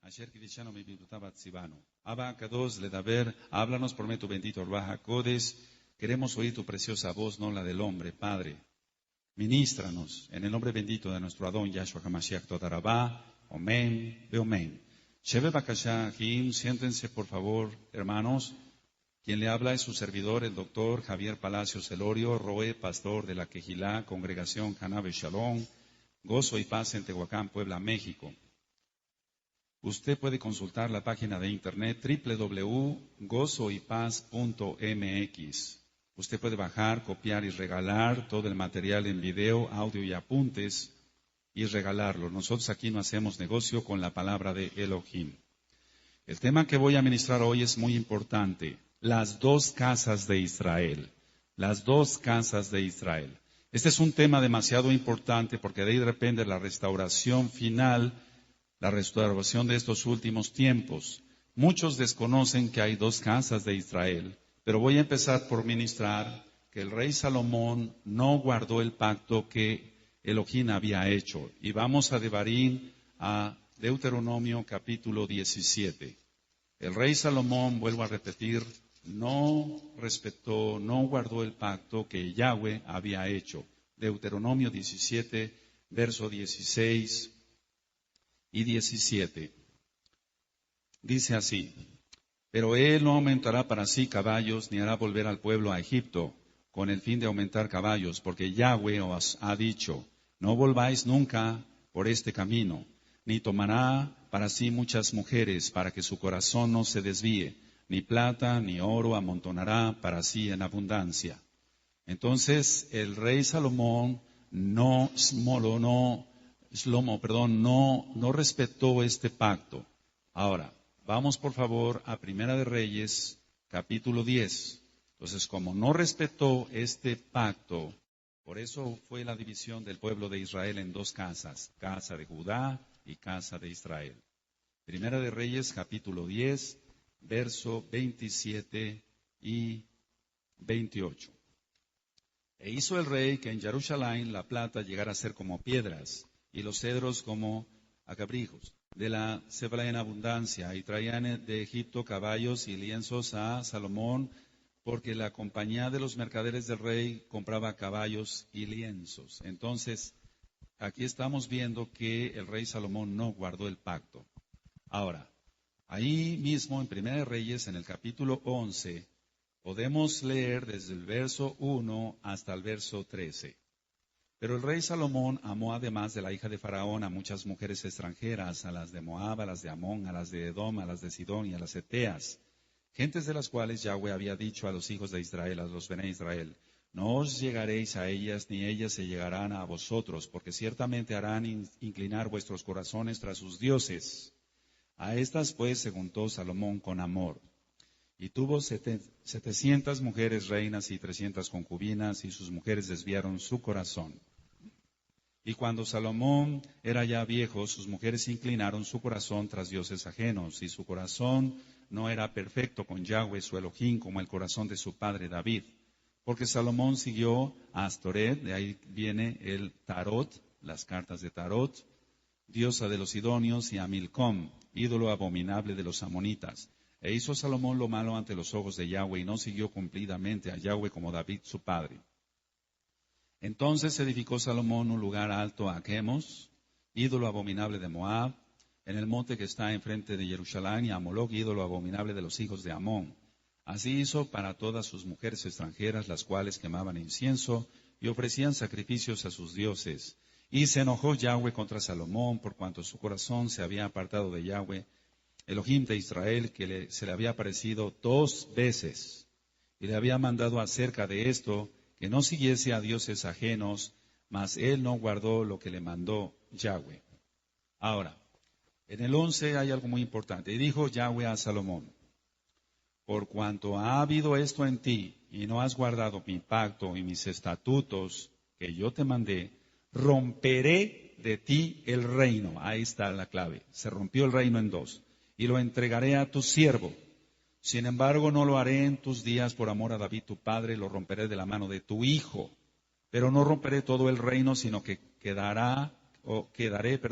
Asher Kidishano mi Bibutabat Sibano. Abba Kadosh Ledaber, háblanos por medio tu bendito Orbaja Codes. Queremos oír tu preciosa voz, no la del hombre, Padre. Ministranos en el nombre bendito de nuestro Adón Yahshua HaMashiach Todarabá. Amén, Beomen. Sheve Bakasha Jim, siéntense por favor, hermanos. Quien le habla es su servidor, el doctor Javier Palacios Elorio, Roe, pastor de la Quejilá, Congregación Canabe Shalom, Gozo y Paz en Tehuacán, Puebla, México. Usted puede consultar la página de internet www.gozoypaz.mx. Usted puede bajar, copiar y regalar todo el material en video, audio y apuntes y regalarlo. Nosotros aquí no hacemos negocio con la palabra de Elohim. El tema que voy a ministrar hoy es muy importante. Las dos casas de Israel. Las dos casas de Israel. Este es un tema demasiado importante porque de ahí depende la restauración final, la restauración de estos últimos tiempos. Muchos desconocen que hay dos casas de Israel, pero voy a empezar por ministrar que el rey Salomón no guardó el pacto que Elohim había hecho. Y vamos a Devarim, a Deuteronomio capítulo 17. El rey Salomón, vuelvo a repetir, no respetó, no guardó el pacto que Yahweh había hecho. Deuteronomio 17, verso 16 y 17. Dice así: pero él no aumentará para sí caballos, ni hará volver al pueblo a Egipto, con el fin de aumentar caballos, porque Yahweh os ha dicho, no volváis nunca por este camino, ni tomará para sí muchas mujeres, para que su corazón no se desvíe, ni plata ni oro amontonará para sí en abundancia. Entonces el rey Salomón no respetó este pacto. Ahora, vamos por favor a Primera de Reyes, capítulo 10. Entonces, como no respetó este pacto, por eso fue la división del pueblo de Israel en dos casas, casa de Judá y casa de Israel. Primera de Reyes, capítulo 10, verso 27 y 28. E hizo el rey que en Jerusalén la plata llegara a ser como piedras, y los cedros como acabrujos, de la cebada en abundancia, y traían de Egipto caballos y lienzos a Salomón, porque la compañía de los mercaderes del rey compraba caballos y lienzos. Entonces, aquí estamos viendo que el rey Salomón no guardó el pacto. Ahora, ahí mismo en Primera de Reyes, en el capítulo 11, podemos leer desde el verso 1 hasta el verso 13. Pero el rey Salomón amó además de la hija de Faraón a muchas mujeres extranjeras, a las de Moab, a las de Amón, a las de Edom, a las de Sidón y a las eteas, gentes de las cuales Yahweh había dicho a los hijos de Israel, a los Bené Israel, no os llegaréis a ellas, ni ellas se llegarán a vosotros, porque ciertamente harán inclinar vuestros corazones tras sus dioses. A estas pues se juntó Salomón con amor. Y tuvo 700 mujeres reinas y 300 concubinas, y sus mujeres desviaron su corazón. Y cuando Salomón era ya viejo, sus mujeres inclinaron su corazón tras dioses ajenos, y su corazón no era perfecto con Yahweh su Elohim, como el corazón de su padre David. Porque Salomón siguió a Astoret, de ahí viene el Tarot, las cartas de Tarot, diosa de los sidonios, y a Milcom, ídolo abominable de los amonitas. E hizo Salomón lo malo ante los ojos de Yahweh, y no siguió cumplidamente a Yahweh como David su padre. Entonces edificó Salomón un lugar alto a Chemos, ídolo abominable de Moab, en el monte que está enfrente de Jerusalén, y a Moloc, ídolo abominable de los hijos de Amón. Así hizo para todas sus mujeres extranjeras, las cuales quemaban incienso y ofrecían sacrificios a sus dioses. Y se enojó Yahweh contra Salomón, por cuanto su corazón se había apartado de Yahweh, Elohim de Israel, que se le había aparecido 2 veces, y le había mandado acerca de esto, que no siguiese a dioses ajenos, mas él no guardó lo que le mandó Yahweh. Ahora, en el 11 hay algo muy importante. Y dijo Yahweh a Salomón, por cuanto ha habido esto en ti, y no has guardado mi pacto y mis estatutos que yo te mandé, romperé de ti el reino. Ahí está la clave. Se rompió el reino en 2. Y lo entregaré a tu siervo. Sin embargo, no lo haré en tus días por amor a David tu padre, lo romperé de la mano de tu hijo. Pero no romperé todo el reino, sino que quedaré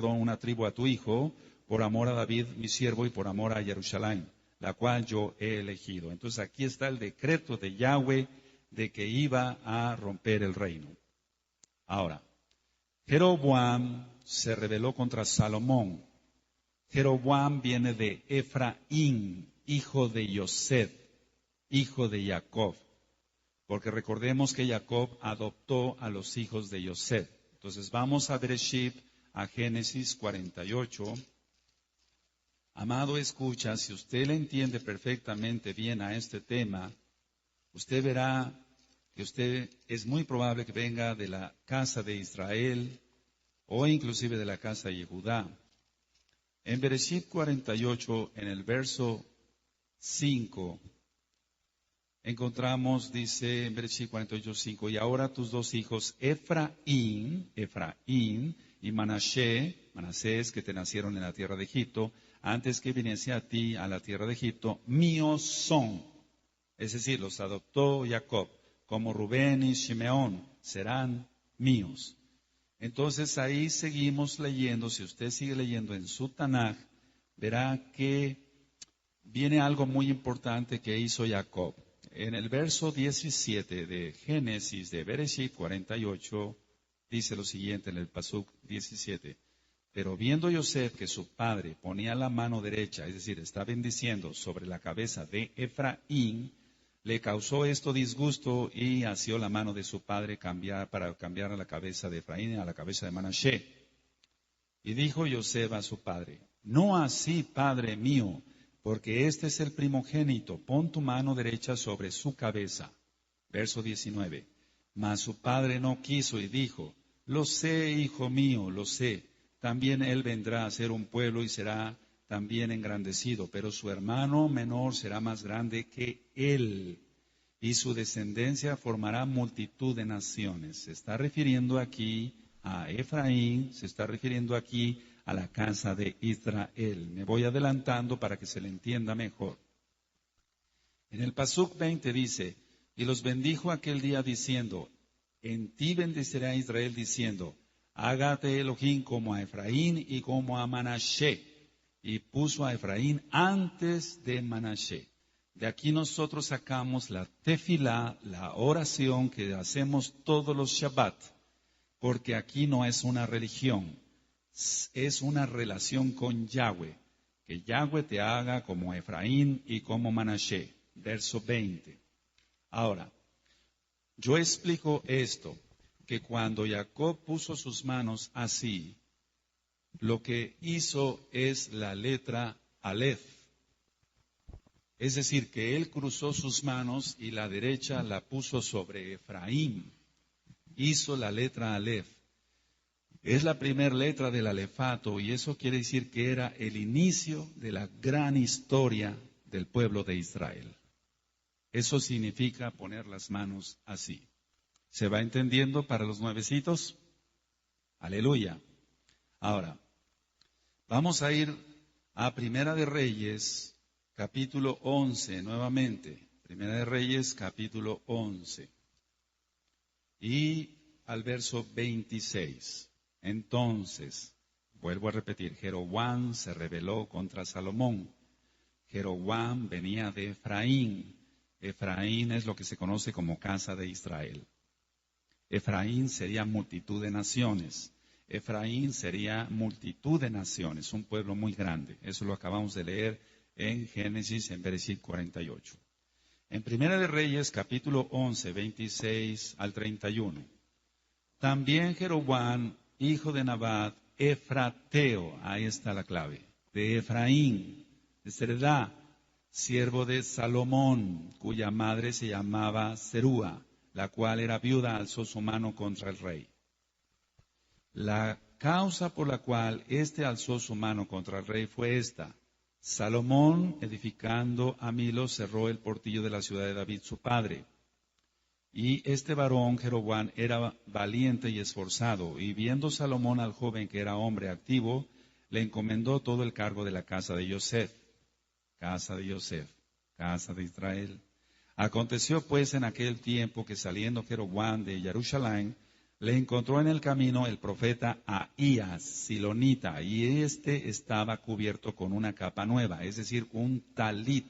una tribu a tu hijo, por amor a David, mi siervo, y por amor a Jerusalén, la cual yo he elegido. Entonces aquí está el decreto de Yahweh de que iba a romper el reino. Ahora, Jeroboam se rebeló contra Salomón. Jeroboam viene de Efraín, hijo de Yosef, hijo de Jacob. Porque recordemos que Jacob adoptó a los hijos de Yosef. Entonces vamos a Bereshit, a Génesis 48. Amado, escucha, si usted le entiende perfectamente bien a este tema, usted verá que usted es muy probable que venga de la casa de Israel o inclusive de la casa de Judá. En Bereshit 48, en el verso 5, encontramos, dice en Bereshit 48, 5, y ahora tus dos hijos, Efraín y Manasés, que te nacieron en la tierra de Egipto, antes que viniese a ti a la tierra de Egipto, míos son. Es decir, los adoptó Jacob, como Rubén y Shimeón, serán míos. Entonces ahí seguimos leyendo, si usted sigue leyendo en su Tanaj, verá que viene algo muy importante que hizo Jacob. En el verso 17 de Génesis de Bereshit 48, dice lo siguiente en el Pasuk 17. Pero viendo Yosef que su padre ponía la mano derecha, es decir, está bendiciendo sobre la cabeza de Efraín, le causó esto disgusto y asió la mano de su padre para cambiar a la cabeza de Efraín a la cabeza de Manashe. Y dijo Yosef a su padre, no así, padre mío, porque este es el primogénito, pon tu mano derecha sobre su cabeza. Verso 19. Mas su padre no quiso y dijo, lo sé, hijo mío, lo sé. También él vendrá a ser un pueblo y será también engrandecido, pero su hermano menor será más grande que él, y su descendencia formará multitud de naciones. Se está refiriendo aquí a Efraín, se está refiriendo aquí a la casa de Israel. Me voy adelantando para que se le entienda mejor. En el Pasuk 20 dice, y los bendijo aquel día diciendo, en ti bendecirá Israel diciendo, hágate Elohim como a Efraín y como a Manashe. Y puso a Efraín antes de Manashe. De aquí nosotros sacamos la tefilá, la oración que hacemos todos los Shabbat. Porque aquí no es una religión, es una relación con Yahweh. Que Yahweh te haga como Efraín y como Manashe. Verso 20. Ahora, yo explico esto, que cuando Jacob puso sus manos así, lo que hizo es la letra Aleph. Es decir, que él cruzó sus manos y la derecha la puso sobre Efraín. Hizo la letra Aleph. Es la primera letra del alefato y eso quiere decir que era el inicio de la gran historia del pueblo de Israel. Eso significa poner las manos así. ¿Se va entendiendo para los nuevecitos? Aleluya. Ahora, vamos a ir a Primera de Reyes, capítulo 11, nuevamente. Primera de Reyes, capítulo 11. Y al verso 26. Entonces, vuelvo a repetir, Jeroboam se rebeló contra Salomón. Jeroboam venía de Efraín. Efraín es lo que se conoce como casa de Israel. Efraín sería multitud de naciones. Efraín sería multitud de naciones, un pueblo muy grande. Eso lo acabamos de leer en Génesis, en Bereshit 48. En Primera de Reyes, capítulo 11, 26 al 31. También Jeroboam, hijo de Nabat, Efrateo, ahí está la clave, de Efraín, de Sereda, siervo de Salomón, cuya madre se llamaba Serúa, la cual era viuda, alzó su mano contra el rey. La causa por la cual éste alzó su mano contra el rey fue esta. Salomón, edificando a Milo, cerró el portillo de la ciudad de David, su padre. Y este varón, Jeroboam, era valiente y esforzado, y viendo Salomón al joven que era hombre activo, le encomendó todo el cargo de la casa de Yosef. Casa de Yosef, casa de Israel. Aconteció pues en aquel tiempo que saliendo Jeroboam de Jerusalén, le encontró en el camino el profeta Ahías, silonita, y este estaba cubierto con una capa nueva, es decir, un talit.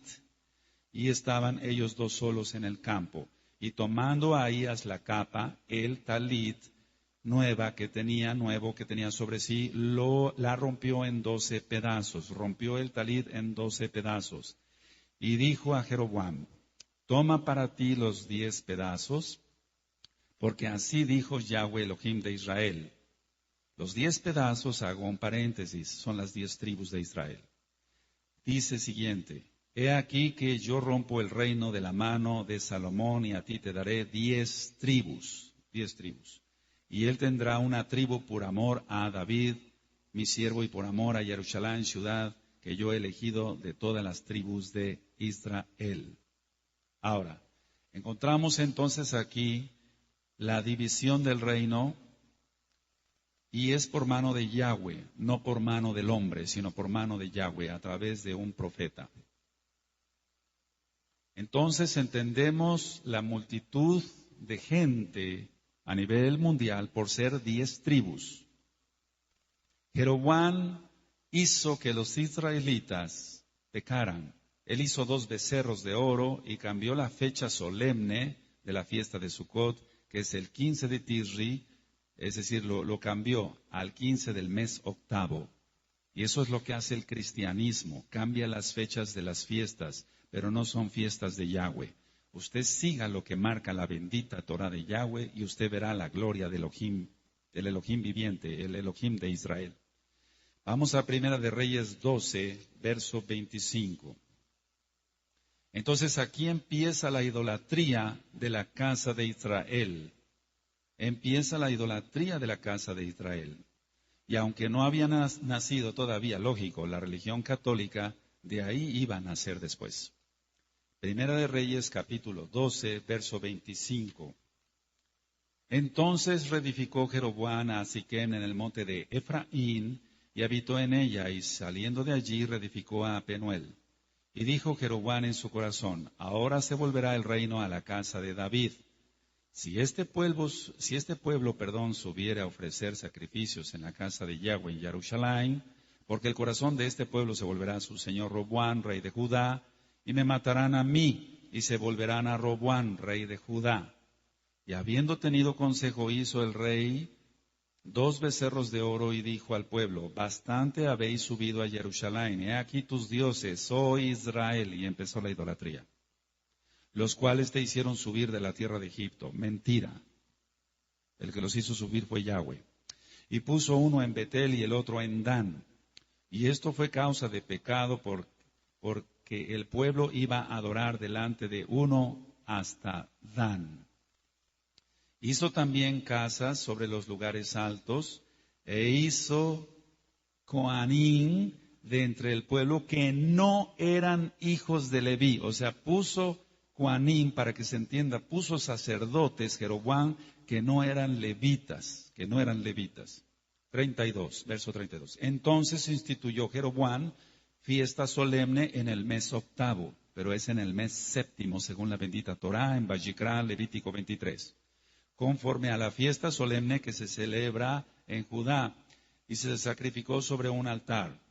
Y estaban ellos dos solos en el campo. Y tomando a Ahías la capa, el talit nuevo que tenía sobre sí, la rompió en 12 pedazos. Rompió el talit en 12 pedazos. Y dijo a Jeroboam, toma para ti los 10 pedazos, porque así dijo Yahweh Elohim de Israel. Los 10 pedazos, hago un paréntesis, son las 10 tribus de Israel. Dice siguiente, he aquí que yo rompo el reino de la mano de Salomón y a ti te daré 10 tribus, 10 tribus. Y él tendrá una tribu por amor a David, mi siervo, y por amor a Jerusalén, ciudad que yo he elegido de todas las tribus de Israel. Ahora, encontramos entonces aquí la división del reino, y es por mano de Yahweh, no por mano del hombre, sino por mano de Yahweh, a través de un profeta. Entonces entendemos la multitud de gente a nivel mundial por ser 10 tribus. Jeroboam hizo que los israelitas pecaran. Él hizo 2 becerros de oro y cambió la fecha solemne de la fiesta de Sucot, que es el 15 de Tisri, es decir, lo cambió al 15 del mes octavo. Y eso es lo que hace el cristianismo, cambia las fechas de las fiestas, pero no son fiestas de Yahweh. Usted siga lo que marca la bendita Torah de Yahweh y usted verá la gloria del Elohim viviente, el Elohim de Israel. Vamos a Primera de Reyes 12, verso 25. Entonces aquí empieza la idolatría de la casa de Israel. Empieza la idolatría de la casa de Israel. Y aunque no había nacido todavía, lógico, la religión católica, de ahí iba a nacer después. Primera de Reyes, capítulo 12, verso 25. Entonces reedificó Jeroboam a Siquem en el monte de Efraín, y habitó en ella, y saliendo de allí reedificó a Penuel. Y dijo Jeroboam en su corazón, ahora se volverá el reino a la casa de David. Si este pueblo, subiera a ofrecer sacrificios en la casa de Yahweh en Jerusalén, porque el corazón de este pueblo se volverá a su señor Roboam, rey de Judá, y me matarán a mí, y se volverán a Roboam, rey de Judá. Y habiendo tenido consejo, hizo el rey 2 becerros de oro, y dijo al pueblo, bastante habéis subido a Jerusalén, he aquí tus dioses, oh Israel, y empezó la idolatría. Los cuales te hicieron subir de la tierra de Egipto. Mentira. El que los hizo subir fue Yahweh. Y puso uno en Betel y el otro en Dan. Y esto fue causa de pecado porque el pueblo iba a adorar delante de uno hasta Dan. Hizo también casas sobre los lugares altos e hizo coanín de entre el pueblo que no eran hijos de Leví. O sea, puso Juanín, para que se entienda, puso sacerdotes, Jeroboam, que no eran levitas. 32, verso 32. Entonces instituyó Jeroboam fiesta solemne en el mes octavo, pero es en el mes séptimo, según la bendita Torá, en Vayikra, Levítico 23. Conforme a la fiesta solemne que se celebra en Judá, y se sacrificó sobre un altar.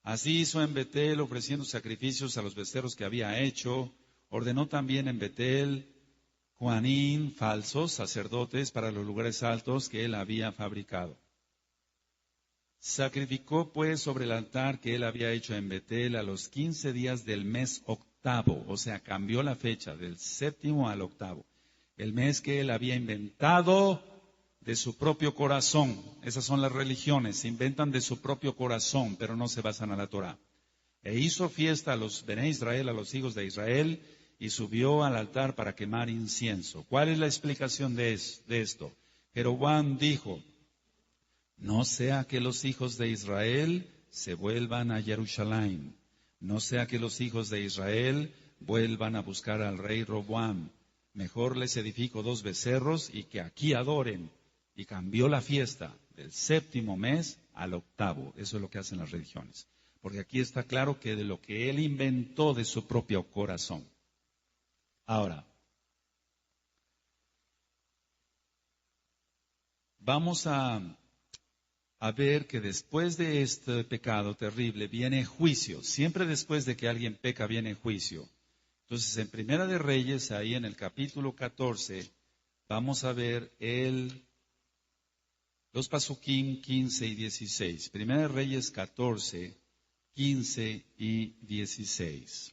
Así hizo en Betel, ofreciendo sacrificios a los becerros que había hecho. Ordenó también en Betel Juanín, falsos sacerdotes para los lugares altos que él había fabricado. Sacrificó pues sobre el altar que él había hecho en Betel a los 15 días del mes octavo, o sea, cambió la fecha del séptimo al octavo, el mes que él había inventado de su propio corazón. Esas son las religiones, se inventan de su propio corazón, pero no se basan a la Torá. E hizo fiesta a los Bené Israel, a los hijos de Israel, y subió al altar para quemar incienso. ¿Cuál es la explicación de esto? Jeroboam dijo, no sea que los hijos de Israel se vuelvan a Jerusalén, no sea que los hijos de Israel vuelvan a buscar al rey Roboam. Mejor les edifico 2 becerros y que aquí adoren. Y cambió la fiesta del séptimo mes al octavo. Eso es lo que hacen las religiones. Porque aquí está claro que de lo que él inventó de su propio corazón. Ahora, vamos a ver que después de este pecado terrible viene juicio. Siempre después de que alguien peca viene juicio. Entonces, en Primera de Reyes, ahí en el capítulo 14, vamos a ver los pasuquín 15 y 16. Primera de Reyes 14, 15 y 16.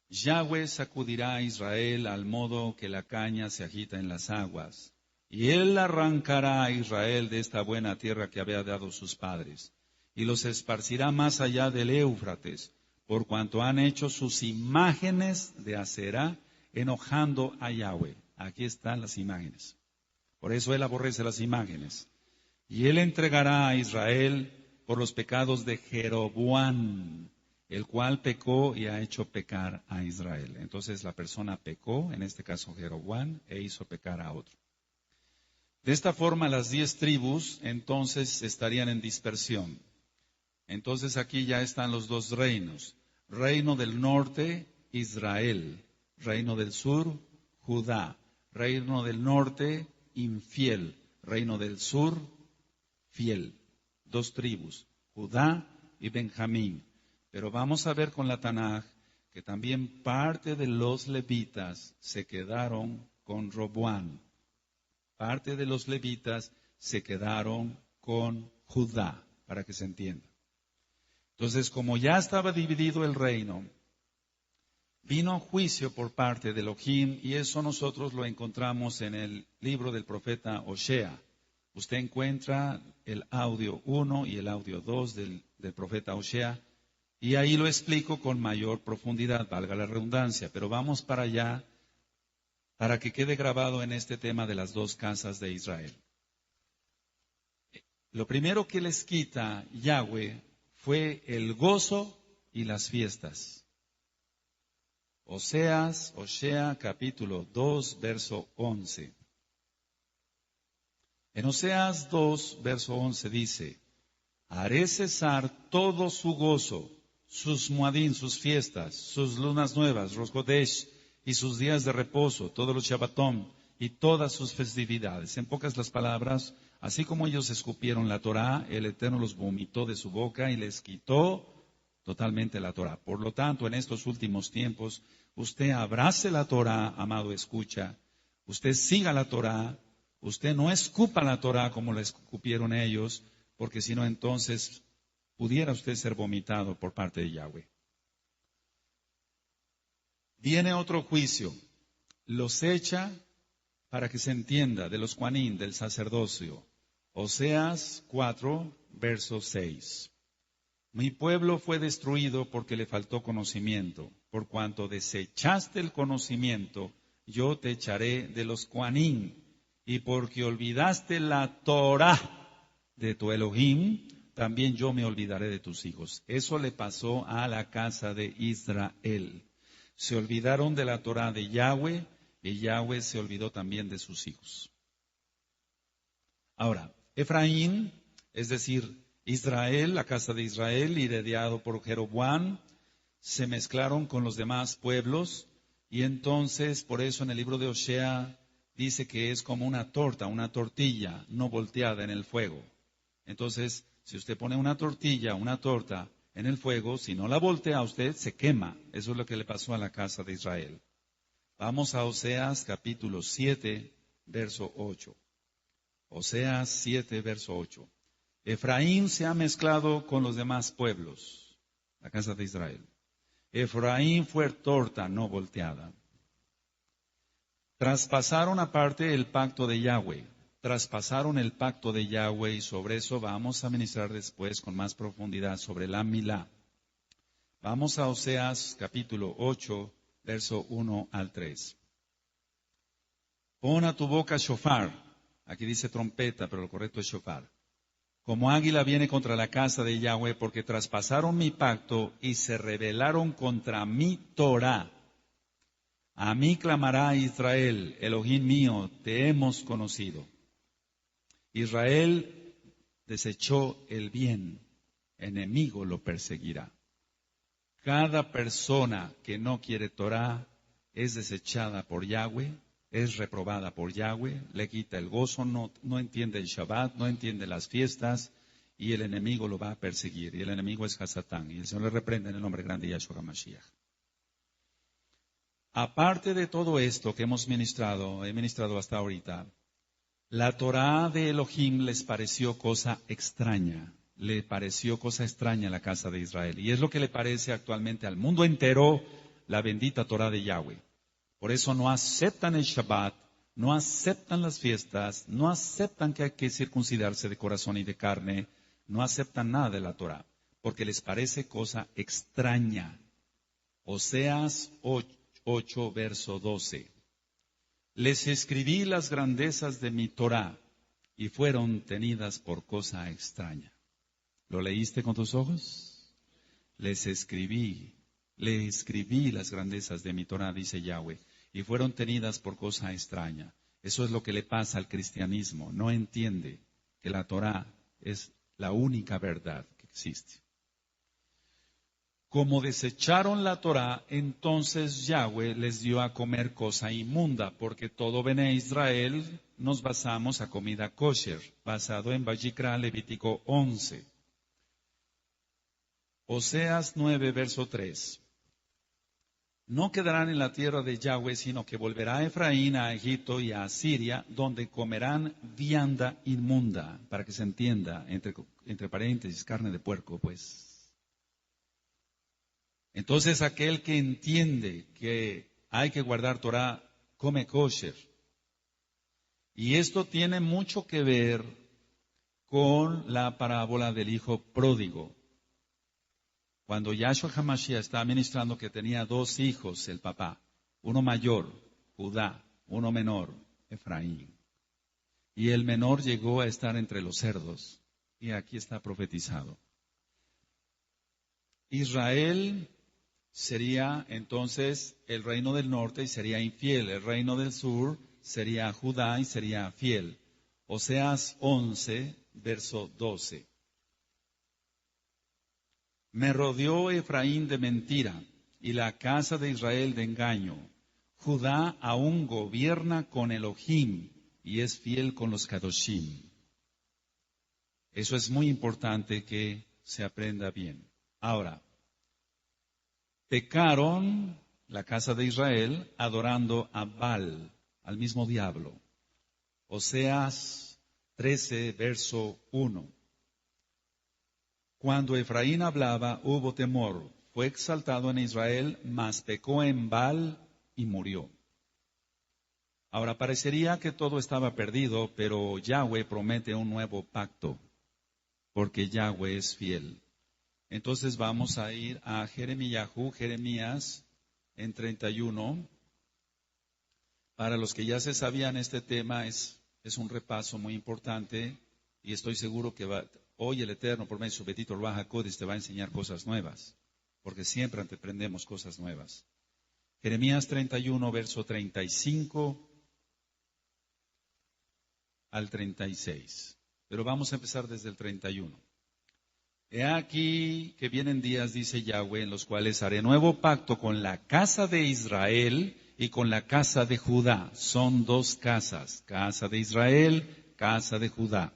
Yahweh sacudirá a Israel al modo que la caña se agita en las aguas, y él arrancará a Israel de esta buena tierra que había dado sus padres, y los esparcirá más allá del Éufrates, por cuanto han hecho sus imágenes de Aserá, enojando a Yahweh. Aquí están las imágenes. Por eso él aborrece las imágenes. Y él entregará a Israel por los pecados de Jeroboam, el cual pecó y ha hecho pecar a Israel. Entonces la persona pecó, en este caso Jeroboam, e hizo pecar a otro. De esta forma las 10 tribus entonces estarían en dispersión. Entonces aquí ya están los dos reinos. Reino del norte, Israel. Reino del sur, Judá. Reino del norte, infiel. Reino del sur, fiel. 2 tribus, Judá y Benjamín. Pero vamos a ver con la Tanaj que también parte de los levitas se quedaron con Roboam. Parte de los levitas se quedaron con Judá, para que se entienda. Entonces, como ya estaba dividido el reino, vino juicio por parte de Elohim, y eso nosotros lo encontramos en el libro del profeta Osea. Usted encuentra el audio 1 y el audio 2 del profeta Osea, y ahí lo explico con mayor profundidad, valga la redundancia, pero vamos para allá para que quede grabado en este tema de las 2 casas de Israel. Lo primero que les quita Yahweh fue el gozo y las fiestas. Osea capítulo 2, verso 11. En Oseas 2, verso 11 dice: haré cesar todo su gozo, sus muadín, sus fiestas, sus lunas nuevas, Rosh Chodesh, y sus días de reposo, todos los Shabbatón y todas sus festividades. En pocas las palabras, así como ellos escupieron la Torá, el Eterno los vomitó de su boca y les quitó totalmente la Torá. Por lo tanto, en estos últimos tiempos, usted abrace la Torá, amado escucha, usted siga la Torá, usted no escupa la Torá como la escupieron ellos, porque si no, entonces pudiera usted ser vomitado por parte de Yahweh. Viene otro juicio, los echa para que se entienda, de los Juanín, del sacerdocio. Oseas 4, verso 6. Mi pueblo fue destruido porque le faltó conocimiento. Por cuanto desechaste el conocimiento, yo te echaré de los Juanín. Y porque olvidaste la Torá de tu Elohim, también yo me olvidaré de tus hijos. Eso le pasó a la casa de Israel. Se olvidaron de la Torá de Yahweh, y Yahweh se olvidó también de sus hijos. Ahora, Efraín, es decir, Israel, la casa de Israel, liderado por Jeroboam, se mezclaron con los demás pueblos, y entonces, por eso en el libro de Osea dice que es como una tortilla, no volteada en el fuego. Entonces, si usted pone una torta en el fuego, si no la voltea usted, se quema. Eso es lo que le pasó a la casa de Israel. Vamos a Oseas capítulo 7, verso 8. Oseas 7, verso 8. Efraín se ha mezclado con los demás pueblos, la casa de Israel. Efraín fue torta, no volteada. Traspasaron aparte el pacto de Yahweh. Traspasaron el pacto de Yahweh, y sobre eso vamos a ministrar después con más profundidad sobre la Milá. Vamos a Oseas capítulo 8, verso 1 al 3. Pon a tu boca shofar. Aquí dice trompeta, pero lo correcto es shofar. Como águila viene contra la casa de Yahweh, porque traspasaron mi pacto y se rebelaron contra mi Torá. A mí clamará Israel, Elohim mío, te hemos conocido. Israel desechó el bien, enemigo lo perseguirá. Cada persona que no quiere Torá es desechada por Yahweh, es reprobada por Yahweh, le quita el gozo, no entiende el Shabbat, no entiende las fiestas, y el enemigo lo va a perseguir. Y el enemigo es Hasatán, y el Señor le reprende en el nombre grande de Yahshua HaMashiach. Aparte de todo esto que he ministrado hasta ahorita, la Torá de Elohim les pareció cosa extraña. Le pareció cosa extraña a la casa de Israel. Y es lo que le parece actualmente al mundo entero la bendita Torá de Yahweh. Por eso no aceptan el Shabbat, no aceptan las fiestas, no aceptan que hay que circuncidarse de corazón y de carne, no aceptan nada de la Torá, porque les parece cosa extraña. Oseas 8, verso 12. Les escribí las grandezas de mi Torá y fueron tenidas por cosa extraña. ¿Lo leíste con tus ojos? Le escribí las grandezas de mi Torá, dice Yahweh, y fueron tenidas por cosa extraña. Eso es lo que le pasa al cristianismo. No entiende que la Torá es la única verdad que existe. Como desecharon la Torá, entonces Yahweh les dio a comer cosa inmunda, porque todo Bene Israel nos basamos a comida kosher, basado en Vayikra, Levítico 11. Oseas 9, verso 3. No quedarán en la tierra de Yahweh, sino que volverá Efraín a Egipto y a Asiria, donde comerán vianda inmunda, para que se entienda, entre paréntesis, carne de puerco, pues. Entonces aquel que entiende que hay que guardar Torah, come kosher. Y esto tiene mucho que ver con la parábola del hijo pródigo. Cuando Yahshua HaMashiach estaba ministrando que tenía dos hijos, el papá, uno mayor, Judá, uno menor, Efraín. Y el menor llegó a estar entre los cerdos. Y aquí está profetizado. Israel sería entonces el reino del norte y sería infiel. El reino del sur sería Judá y sería fiel. Oseas 11, verso 12. Me rodeó Efraín de mentira y la casa de Israel de engaño. Judá aún gobierna con Elohim y es fiel con los Kadoshim. Eso es muy importante que se aprenda bien. Ahora, pecaron la casa de Israel adorando a Baal, al mismo diablo. Oseas 13, verso 1. Cuando Efraín hablaba, hubo temor. Fue exaltado en Israel, mas pecó en Baal y murió. Ahora, parecería que todo estaba perdido, pero Yahweh promete un nuevo pacto, porque Yahweh es fiel. Entonces vamos a ir a Jeremías en 31. Para los que ya se sabían este tema, es un repaso muy importante y estoy seguro que hoy el Eterno, por medio de su Betito Ruach HaKodesh, te va a enseñar cosas nuevas, porque siempre aprendemos cosas nuevas. Jeremías 31, verso 35 al 36. Pero vamos a empezar desde el 31. He aquí que vienen días, dice Yahweh, en los cuales haré nuevo pacto con la casa de Israel y con la casa de Judá. Son dos casas, casa de Israel, casa de Judá.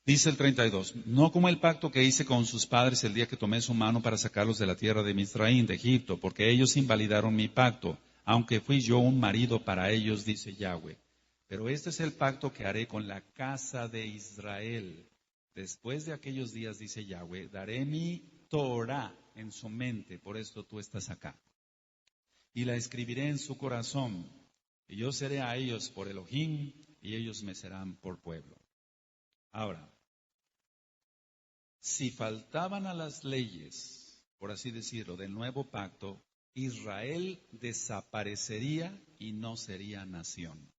Dice el 32, no como el pacto que hice con sus padres el día que tomé su mano para sacarlos de la tierra de Misraín, de Egipto, porque ellos invalidaron mi pacto, aunque fui yo un marido para ellos, dice Yahweh. Pero este es el pacto que haré con la casa de Israel. Después de aquellos días, dice Yahweh, daré mi Torah en su mente, por esto tú estás acá. Y la escribiré en su corazón, y yo seré a ellos por Elohim, y ellos me serán por pueblo. Ahora, si faltaban a las leyes, por así decirlo, del nuevo pacto, Israel desaparecería y no sería nación.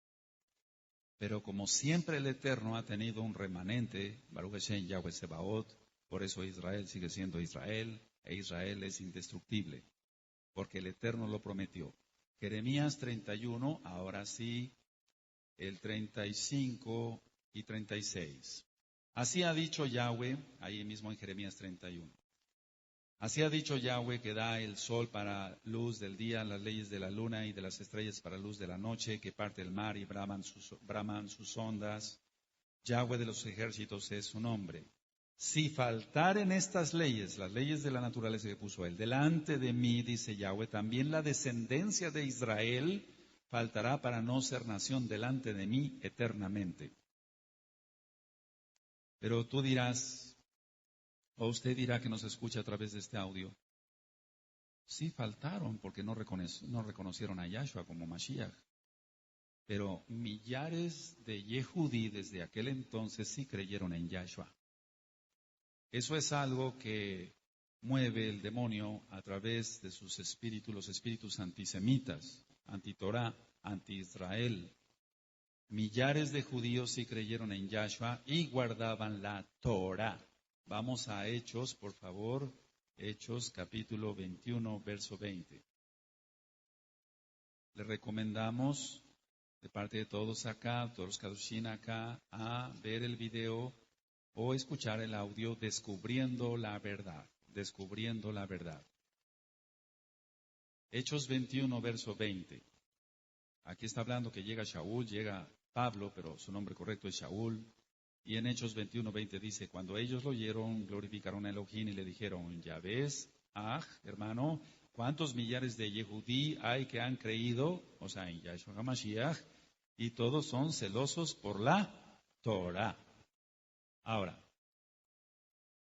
Pero como siempre el Eterno ha tenido un remanente, Baruch Hashem Yahweh Sebaot, por eso Israel sigue siendo Israel, e Israel es indestructible, porque el Eterno lo prometió. Jeremías 31, ahora sí, el 35 y 36. Así ha dicho Yahweh, ahí mismo en Jeremías 31. Así ha dicho Yahweh, que da el sol para luz del día, las leyes de la luna y de las estrellas para luz de la noche, que parte el mar y braman sus ondas. Yahweh de los ejércitos es su nombre. Si faltaren estas leyes, las leyes de la naturaleza que puso él, delante de mí, dice Yahweh, también la descendencia de Israel faltará para no ser nación delante de mí eternamente. Pero tú dirás, o usted dirá que nos escucha a través de este audio, sí faltaron porque no reconocieron a Yahshua como Mashiach. Pero millares de Yehudí desde aquel entonces sí creyeron en Yahshua. Eso es algo que mueve el demonio a través de sus espíritus, los espíritus antisemitas, anti-Torah, anti-Israel. Millares de judíos sí creyeron en Yahshua y guardaban la Torah. Vamos a Hechos, por favor. Hechos capítulo 21, verso 20. Le recomendamos, de parte de todos acá, todos los Kadushin acá, a ver el video o escuchar el audio Descubriendo la Verdad. Descubriendo la Verdad. Hechos 21, verso 20. Aquí está hablando que llega Shaul, llega Pablo, pero su nombre correcto es Shaul. Y en Hechos 21, 20 dice, cuando ellos lo oyeron, glorificaron a Elohim y le dijeron, ya ves, hermano, ¿cuántos millares de Yehudí hay que han creído? O sea, en Yahshua HaMashiach, y todos son celosos por la Torah. Ahora,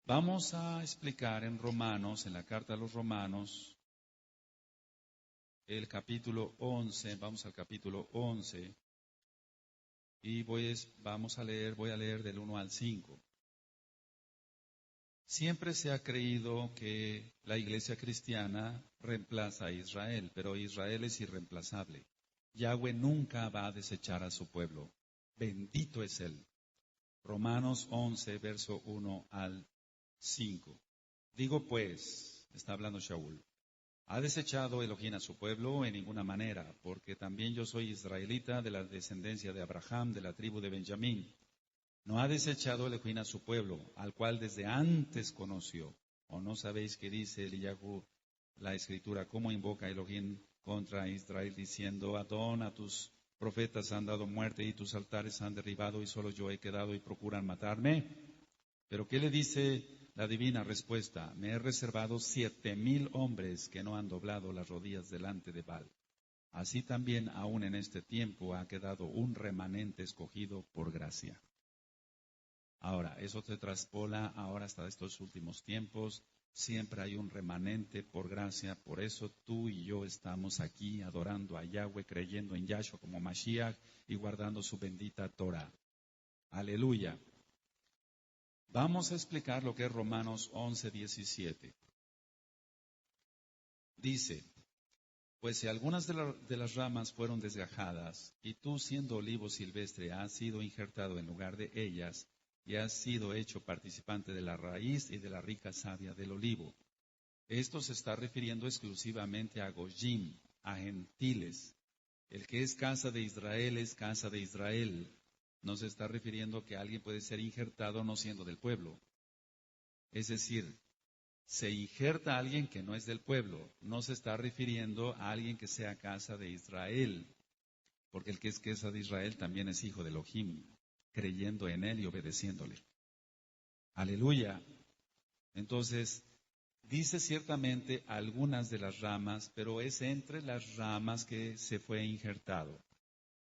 vamos a explicar en Romanos, en la carta a los Romanos, el capítulo 11, vamos al capítulo 11, y voy a leer del 1 al 5. Siempre se ha creído que la iglesia cristiana reemplaza a Israel, pero Israel es irreemplazable. Yahweh nunca va a desechar a su pueblo. Bendito es Él. Romanos 11, verso 1 al 5. Digo pues, está hablando Shaul, ¿ha desechado Elohim a su pueblo? En ninguna manera, porque también yo soy israelita de la descendencia de Abraham, de la tribu de Benjamín. No ha desechado Elohim a su pueblo, al cual desde antes conoció. ¿O no sabéis qué dice Eliyahu, la escritura, cómo invoca Elohim contra Israel, diciendo, Adón, a tus profetas han dado muerte y tus altares han derribado y solo yo he quedado y procuran matarme? Pero ¿qué le dice la divina respuesta? Me he reservado 7,000 hombres que no han doblado las rodillas delante de Baal. Así también aún en este tiempo ha quedado un remanente escogido por gracia. Ahora, eso se traspola ahora hasta estos últimos tiempos. Siempre hay un remanente por gracia. Por eso tú y yo estamos aquí adorando a Yahweh, creyendo en Yahshua como Mashiach y guardando su bendita Torah. Aleluya. Vamos a explicar lo que es Romanos 11, 17. Dice, pues si algunas de las ramas fueron desgajadas, y tú siendo olivo silvestre has sido injertado en lugar de ellas, y has sido hecho participante de la raíz y de la rica savia del olivo. Esto se está refiriendo exclusivamente a Goyim, a gentiles. El que es casa de Israel es casa de Israel. No se está refiriendo que alguien puede ser injertado no siendo del pueblo. Es decir, se injerta a alguien que no es del pueblo. No se está refiriendo a alguien que sea casa de Israel. Porque el que es casa de Israel también es hijo de Elohim, creyendo en él y obedeciéndole. Aleluya. Entonces, dice ciertamente algunas de las ramas, pero es entre las ramas que se fue injertado.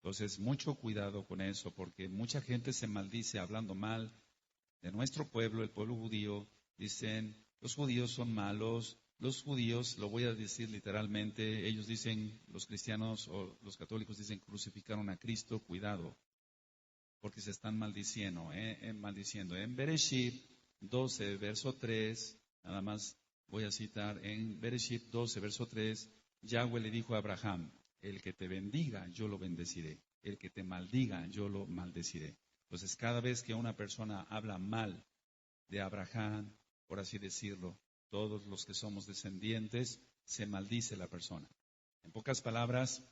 Entonces, mucho cuidado con eso, porque mucha gente se maldice hablando mal de nuestro pueblo, el pueblo judío. Dicen, los judíos son malos, los judíos, lo voy a decir literalmente, ellos dicen, los cristianos o los católicos dicen, crucificaron a Cristo, cuidado, porque se están maldiciendo. En Bereshit 12, verso 3, nada más voy a citar, en Bereshit 12, verso 3, Yahweh le dijo a Abraham, el que te bendiga, yo lo bendeciré, el que te maldiga, yo lo maldeciré. Entonces, cada vez que una persona habla mal de Abraham, por así decirlo, todos los que somos descendientes, se maldice la persona. En pocas palabras,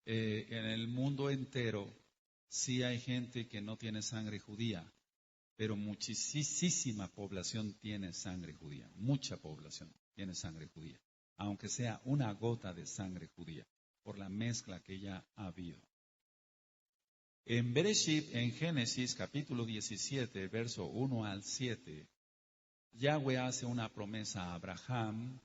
en el mundo entero, sí hay gente que no tiene sangre judía, pero muchísima población tiene sangre judía, mucha población tiene sangre judía, aunque sea una gota de sangre judía, por la mezcla que ya ha habido. En Bereshit, en Génesis capítulo 17, verso 1 al 7, Yahweh hace una promesa a Abraham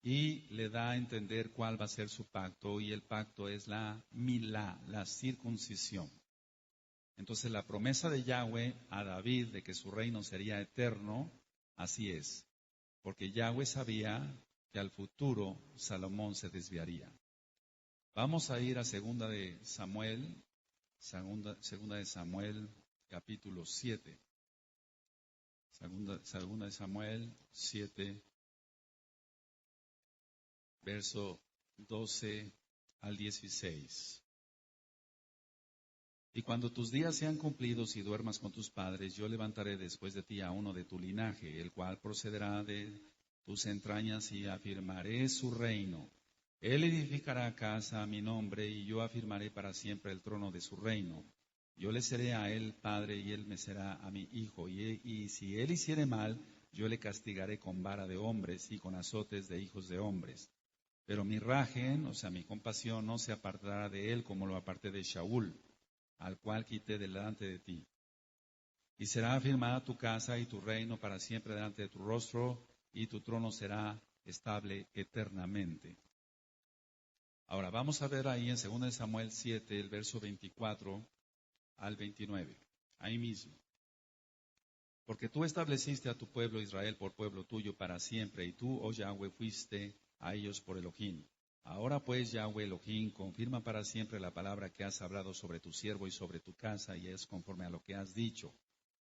y le da a entender cuál va a ser su pacto, y el pacto es la milá, la circuncisión. Entonces la promesa de Yahweh a David de que su reino sería eterno, así es, porque Yahweh sabía que al futuro Salomón se desviaría. Vamos a ir a segunda de Samuel, capítulo 7. Segunda de Samuel 7, verso 12 al 16. Y cuando tus días sean cumplidos y duermas con tus padres, yo levantaré después de ti a uno de tu linaje, el cual procederá de tus entrañas, y afirmaré su reino. Él edificará casa a mi nombre, y yo afirmaré para siempre el trono de su reino. Yo le seré a él padre, y él me será a mi hijo. Y si él hiciere mal, yo le castigaré con vara de hombres y con azotes de hijos de hombres. Pero mi rajen, o sea, mi compasión, no se apartará de él como lo aparté de Shaul, al cual quité delante de ti. Y será afirmada tu casa y tu reino para siempre delante de tu rostro, y tu trono será estable eternamente. Ahora vamos a ver ahí en 2 Samuel 7, el verso 24 al 29, ahí mismo. Porque tú estableciste a tu pueblo Israel por pueblo tuyo para siempre, y tú, oh Yahweh, fuiste a ellos por Elohim. Ahora pues, Yahweh Elohim, confirma para siempre la palabra que has hablado sobre tu siervo y sobre tu casa, y es conforme a lo que has dicho.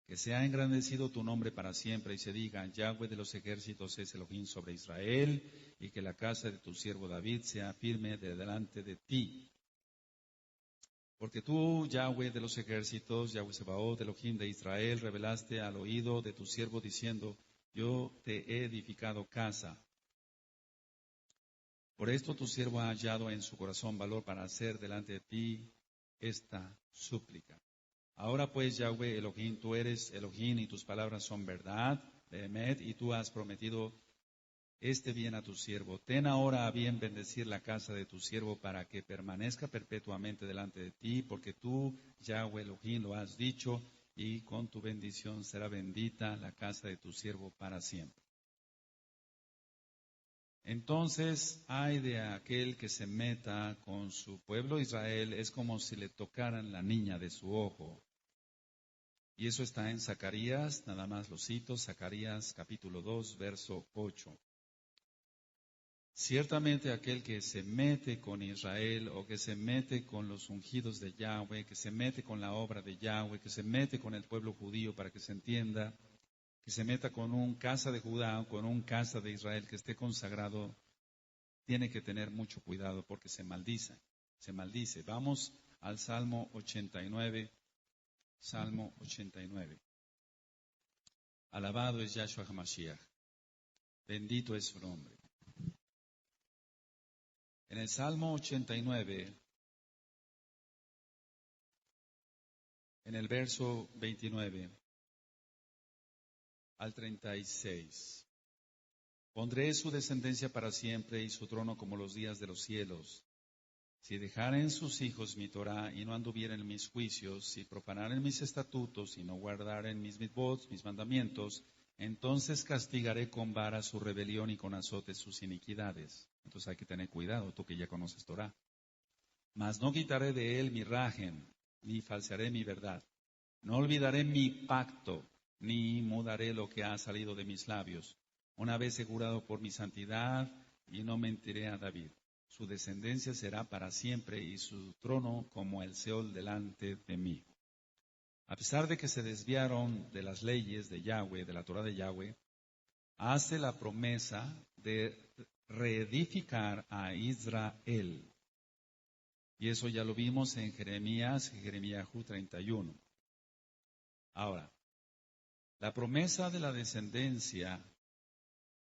Que sea engrandecido tu nombre para siempre, y se diga, Yahweh de los ejércitos es Elohim sobre Israel, y que la casa de tu siervo David sea firme de delante de ti. Porque tú, Yahweh de los ejércitos, Yahweh Sebaot, Elohim de Israel, revelaste al oído de tu siervo diciendo, yo te he edificado casa. Por esto tu siervo ha hallado en su corazón valor para hacer delante de ti esta súplica. Ahora pues, Yahweh Elohim, tú eres Elohim y tus palabras son verdad, Behemet, y tú has prometido este bien a tu siervo. Ten ahora a bien bendecir la casa de tu siervo para que permanezca perpetuamente delante de ti, porque tú, Yahweh Elohim, lo has dicho, y con tu bendición será bendita la casa de tu siervo para siempre. Entonces, ay de aquel que se meta con su pueblo Israel, es como si le tocaran la niña de su ojo. Y eso está en Zacarías, nada más lo cito, Zacarías capítulo 2, verso 8. Ciertamente aquel que se mete con Israel, o que se mete con los ungidos de Yahweh, que se mete con la obra de Yahweh, que se mete con el pueblo judío, para que se entienda, que se meta con un casa de Judá o con un casa de Israel que esté consagrado, tiene que tener mucho cuidado porque se maldice. Se maldice. Vamos al Salmo 89. Salmo 89. Alabado es Yahshua HaMashiach. Bendito es su nombre. En el Salmo 89, en el verso 29 al 36. Pondré su descendencia para siempre y su trono como los días de los cielos. Si dejaren sus hijos mi Torah y no anduvieren en mis juicios, si profanaren mis estatutos y no guardaren mis mitzvot, mis mandamientos, entonces castigaré con vara su rebelión y con azotes sus iniquidades. Entonces hay que tener cuidado, tú que ya conoces Torah. Mas no quitaré de él mi rajen, ni falsearé mi verdad. No olvidaré mi pacto, ni mudaré lo que ha salido de mis labios. Una vez jurado por mi santidad, y no mentiré a David. Su descendencia será para siempre, y su trono como el Seol delante de mí. A pesar de que se desviaron de las leyes de Yahweh, de la Torah de Yahweh, hace la promesa de reedificar a Israel. Y eso ya lo vimos en Jeremías 31. Ahora, la promesa de la descendencia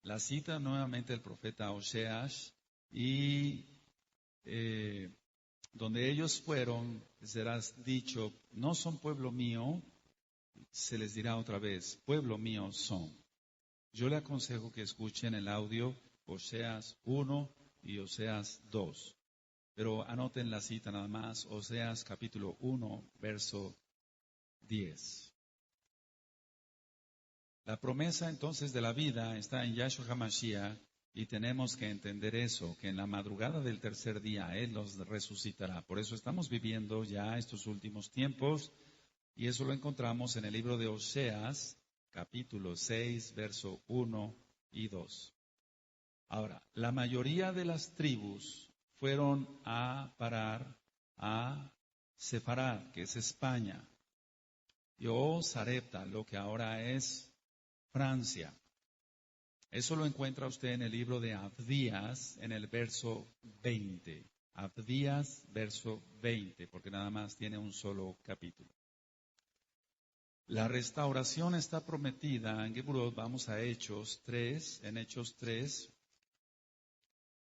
la cita nuevamente el profeta Oseas, y donde ellos fueron, serás dicho, no son pueblo mío, se les dirá otra vez, pueblo mío son. Yo le aconsejo que escuchen el audio Oseas 1 y Oseas 2. Pero anoten la cita nada más, Oseas capítulo 1, verso 10. La promesa entonces de la vida está en Yahshua HaMashiach y tenemos que entender eso, que en la madrugada del tercer día Él los resucitará. Por eso estamos viviendo ya estos últimos tiempos y eso lo encontramos en el libro de Oseas, capítulo 6, verso 1 y 2. Ahora, la mayoría de las tribus fueron a parar a Sefarad, que es España, y Sarepta, lo que ahora es Francia. Eso lo encuentra usted en el libro de Abdías, en el verso 20. Abdías, verso 20, porque nada más tiene un solo capítulo. La restauración está prometida en Geburot. Vamos a Hechos 3, en Hechos 3,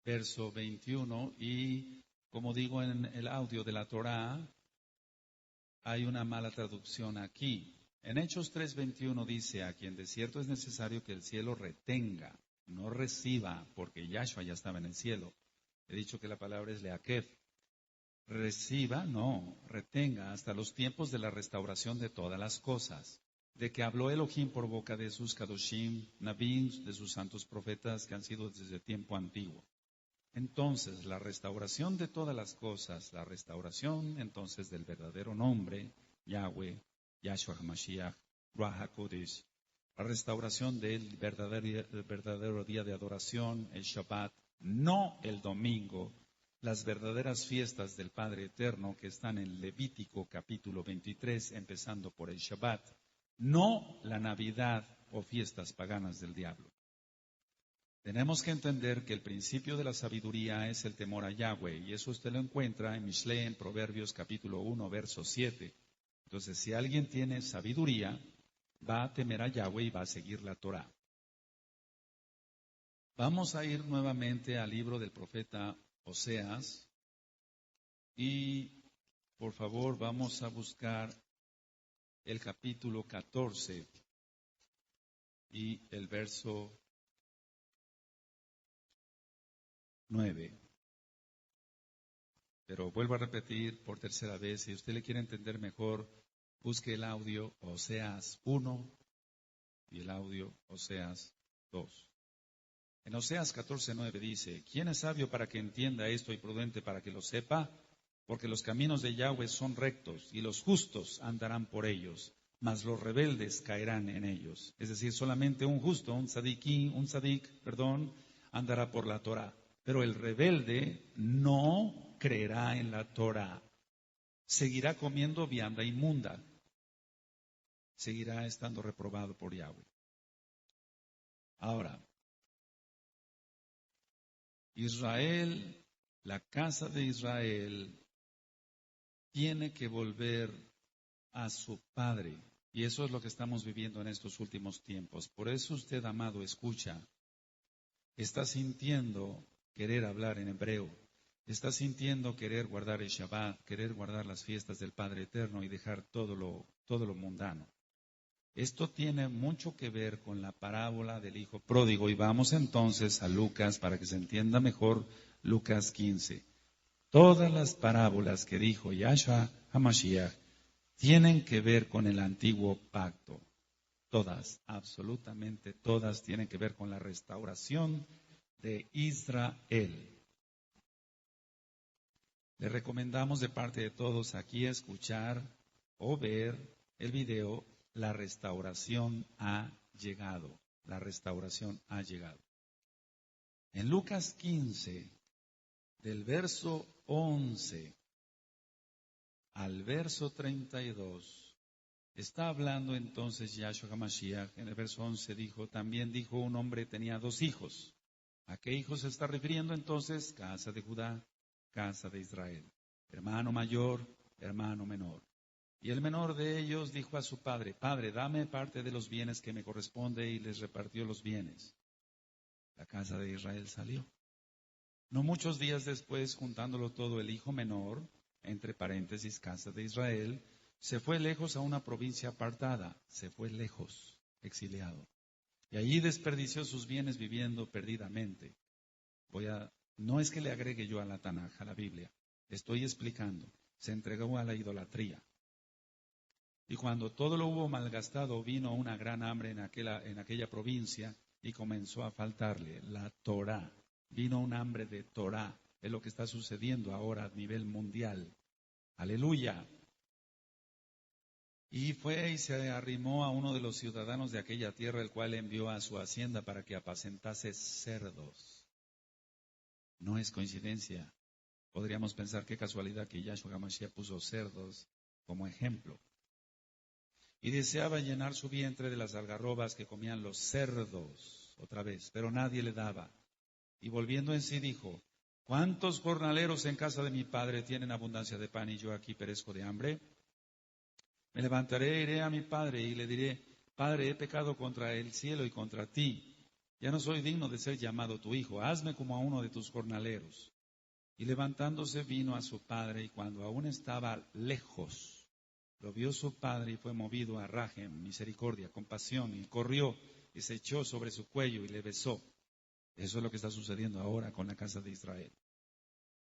verso 21, y como digo en el audio de la Torá, hay una mala traducción aquí. En Hechos 3:21 dice, a quien de cierto es necesario que el cielo retenga, no reciba, porque Yahshua ya estaba en el cielo. He dicho que la palabra es leakef. Reciba, no, retenga hasta los tiempos de la restauración de todas las cosas, de que habló Elohim por boca de sus kadoshim, nabim, de sus santos profetas que han sido desde tiempo antiguo. Entonces, la restauración de todas las cosas, la restauración entonces del verdadero nombre, Yahweh, Yahshua HaMashiach, Ruach HaKodesh, la restauración del verdadero día de adoración, el Shabbat, no el domingo, las verdaderas fiestas del Padre Eterno que están en Levítico capítulo 23, empezando por el Shabbat, no la Navidad o fiestas paganas del diablo. Tenemos que entender que el principio de la sabiduría es el temor a Yahweh, y eso usted lo encuentra en Mishle, en Proverbios capítulo 1, verso 7. Entonces, si alguien tiene sabiduría, va a temer a Yahweh y va a seguir la Torah. Vamos a ir nuevamente al libro del profeta Oseas, y por favor vamos a buscar el capítulo 14 y el verso 9. Pero vuelvo a repetir por tercera vez, si usted le quiere entender mejor, busque el audio Oseas 1 y el audio Oseas 2. En Oseas 14:9 dice, ¿quién es sabio para que entienda esto y prudente para que lo sepa? Porque los caminos de Yahweh son rectos y los justos andarán por ellos, mas los rebeldes caerán en ellos. Es decir, solamente un justo, un sadik, andará por la Torah. Pero el rebelde no creerá en la Torah. Seguirá comiendo vianda inmunda. Seguirá estando reprobado por Yahweh. Ahora, Israel, la casa de Israel, tiene que volver a su Padre. Y eso es lo que estamos viviendo en estos últimos tiempos. Por eso usted, amado, escucha. Está sintiendo querer hablar en hebreo. Está sintiendo querer guardar el Shabbat, querer guardar las fiestas del Padre Eterno y dejar todo lo mundano. Esto tiene mucho que ver con la parábola del Hijo Pródigo. Y vamos entonces a Lucas para que se entienda mejor, Lucas 15. Todas las parábolas que dijo Yahshua HaMashiach tienen que ver con el antiguo pacto. Todas, absolutamente todas, tienen que ver con la restauración de Israel. Le recomendamos de parte de todos aquí escuchar o ver el video La restauración ha llegado. La restauración ha llegado. En Lucas 15, del verso 11 al verso 32, está hablando entonces Yahshua HaMashiach. En el verso 11 dijo, también dijo un hombre tenía 2 hijos. ¿A qué hijos se está refiriendo entonces? Casa de Judá, casa de Israel. Hermano mayor, hermano menor. Y el menor de ellos dijo a su padre, Padre, dame parte de los bienes que me corresponde, y les repartió los bienes. La casa de Israel salió. No muchos días después, juntándolo todo, el hijo menor, entre paréntesis, casa de Israel, Se fue lejos a una provincia apartada, se fue lejos, exiliado. Y allí desperdició sus bienes viviendo perdidamente. No es que le agregue yo a la Tanaj, a la Biblia, estoy explicando. Se entregó a la idolatría. Y cuando todo lo hubo malgastado, vino una gran hambre en aquella provincia y comenzó a faltarle la Torá. Vino un hambre de Torá. Es lo que está sucediendo ahora a nivel mundial. Aleluya. Y fue y se arrimó a uno de los ciudadanos de aquella tierra, el cual envió a su hacienda para que apacentase cerdos. No es coincidencia. Podríamos pensar qué casualidad que Yahshua HaMashiach puso cerdos como ejemplo. Y deseaba llenar su vientre de las algarrobas que comían los cerdos, otra vez, pero nadie le daba. Y volviendo en sí dijo, ¿cuántos jornaleros en casa de mi padre tienen abundancia de pan y yo aquí perezco de hambre? Me levantaré, iré a mi padre y le diré, Padre, he pecado contra el cielo y contra ti. Ya no soy digno de ser llamado tu hijo, hazme como a uno de tus jornaleros. Y levantándose vino a su padre, y cuando aún estaba lejos, lo vio su padre y fue movido a rajem, misericordia, compasión, y corrió y se echó sobre su cuello y le besó. Eso es lo que está sucediendo ahora con la casa de Israel.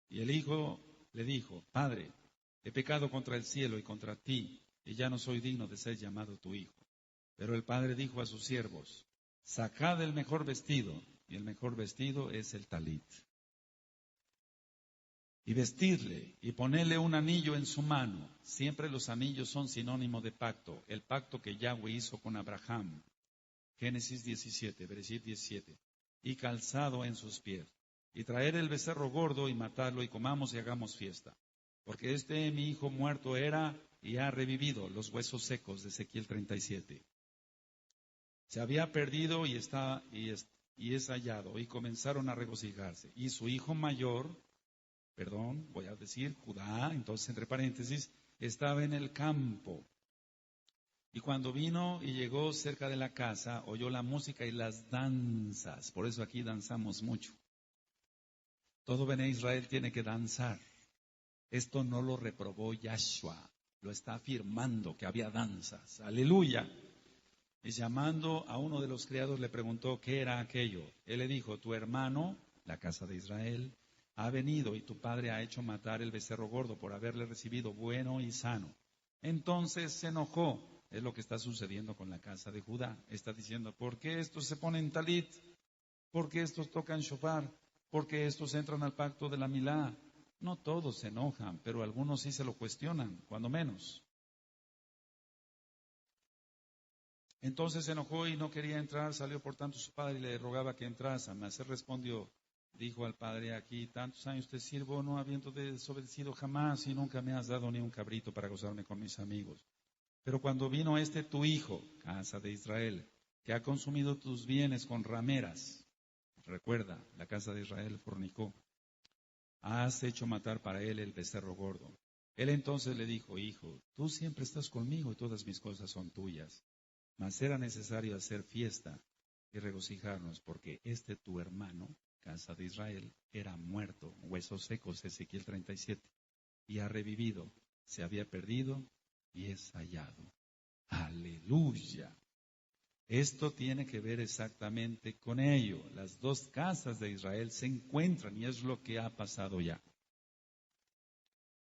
Y el hijo le dijo, Padre, he pecado contra el cielo y contra ti, y ya no soy digno de ser llamado tu hijo. Pero el padre dijo a sus siervos, sacad el mejor vestido, y el mejor vestido es el talit. Y vestirle, y ponerle un anillo en su mano. Siempre los anillos son sinónimo de pacto, el pacto que Yahweh hizo con Abraham. Génesis 17, versículo 17. Y calzado en sus pies. Y traer el becerro gordo y matarlo, y comamos y hagamos fiesta. Porque mi hijo muerto era y ha revivido, los huesos secos de Ezequiel 37. Se había perdido y es hallado, y comenzaron a regocijarse. Y su hijo mayor, voy a decir Judá, entonces entre paréntesis, estaba en el campo. Y cuando vino y llegó cerca de la casa, oyó la música y las danzas. Por eso aquí danzamos mucho. Todo Bené Israel tiene que danzar. Esto no lo reprobó Yahshua, lo está afirmando que había danzas. Aleluya. Y llamando a uno de los criados le preguntó qué era aquello. Él le dijo, tu hermano, la casa de Israel, ha venido y tu padre ha hecho matar el becerro gordo por haberle recibido bueno y sano. Entonces se enojó. Es lo que está sucediendo con la casa de Judá. Está diciendo, ¿por qué estos se ponen talit? ¿Por qué estos tocan shofar? ¿Por qué estos entran al pacto de la milá? No todos se enojan, pero algunos sí se lo cuestionan, cuando menos. Entonces se enojó y no quería entrar, salió por tanto su padre y le rogaba que entrase. Mas él respondió, dijo al padre, aquí tantos años te sirvo, no habiendo desobedecido jamás, y nunca me has dado ni un cabrito para gozarme con mis amigos. Pero cuando vino tu hijo, casa de Israel, que ha consumido tus bienes con rameras, recuerda, la casa de Israel fornicó, has hecho matar para él el becerro gordo. Él entonces le dijo, hijo, tú siempre estás conmigo y todas mis cosas son tuyas. Mas era necesario hacer fiesta y regocijarnos, porque tu hermano, casa de Israel, era muerto, huesos secos, Ezequiel 37, y ha revivido, se había perdido y es hallado. Aleluya. Esto tiene que ver exactamente con ello. Las dos casas de Israel se encuentran y es lo que ha pasado ya.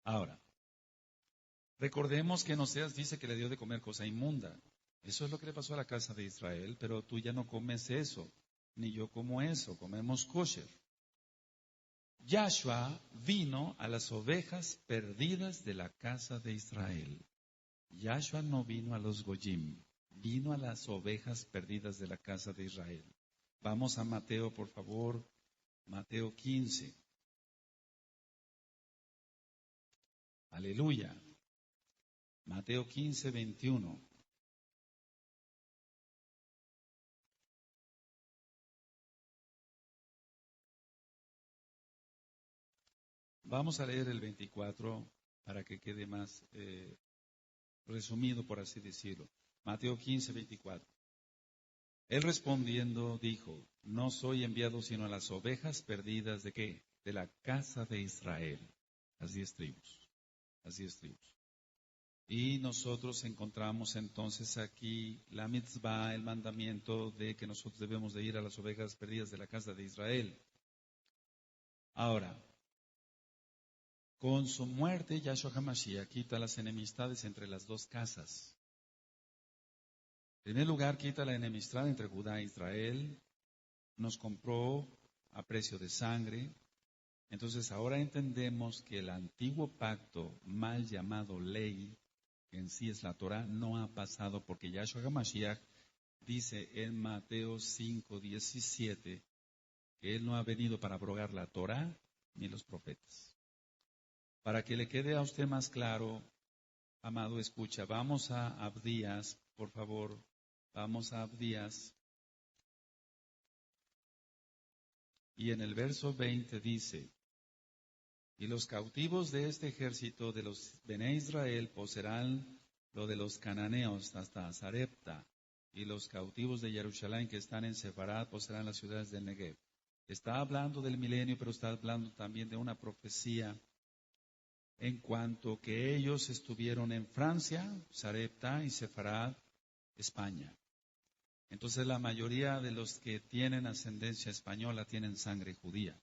Ahora, recordemos que en Oseas dice que le dio de comer cosa inmunda. Eso es lo que le pasó a la casa de Israel, pero tú ya no comes eso, ni yo como eso, comemos kosher. Yahshua vino a las ovejas perdidas de la casa de Israel. Yahshua no vino a los goyim, vino a las ovejas perdidas de la casa de Israel. Vamos a Mateo, por favor, Mateo 15. Aleluya. Mateo 15, 21. Vamos a leer el 24 para que quede más resumido, por así decirlo. Mateo 15, 24. Él respondiendo dijo, no soy enviado sino a las ovejas perdidas ¿de qué? De la casa de Israel. Las 10 tribus. Las 10 tribus. Y nosotros encontramos entonces aquí la mitzvah, el mandamiento de que nosotros debemos de ir a las ovejas perdidas de la casa de Israel. Ahora, con su muerte, Yahshua HaMashiach quita las enemistades entre las dos casas. En primer lugar, quita la enemistad entre Judá e Israel. Nos compró a precio de sangre. Entonces ahora entendemos que el antiguo pacto, mal llamado ley, que en sí es la Torah, no ha pasado porque Yahshua HaMashiach dice en Mateo 5:17 que Él no ha venido para abrogar la Torah ni los profetas. Para que le quede a usted más claro, amado escucha, vamos a Abdías, por favor, vamos a Abdías. Y en el verso 20 dice, y los cautivos de este ejército de los Bené Israel poseerán lo de los cananeos hasta Sarepta, y los cautivos de Jerusalén que están en Sefarad poseerán las ciudades del Negev. Está hablando del milenio, pero está hablando también de una profecía en cuanto que ellos estuvieron en Francia, Sarepta y Sefarad, España. Entonces la mayoría de los que tienen ascendencia española tienen sangre judía.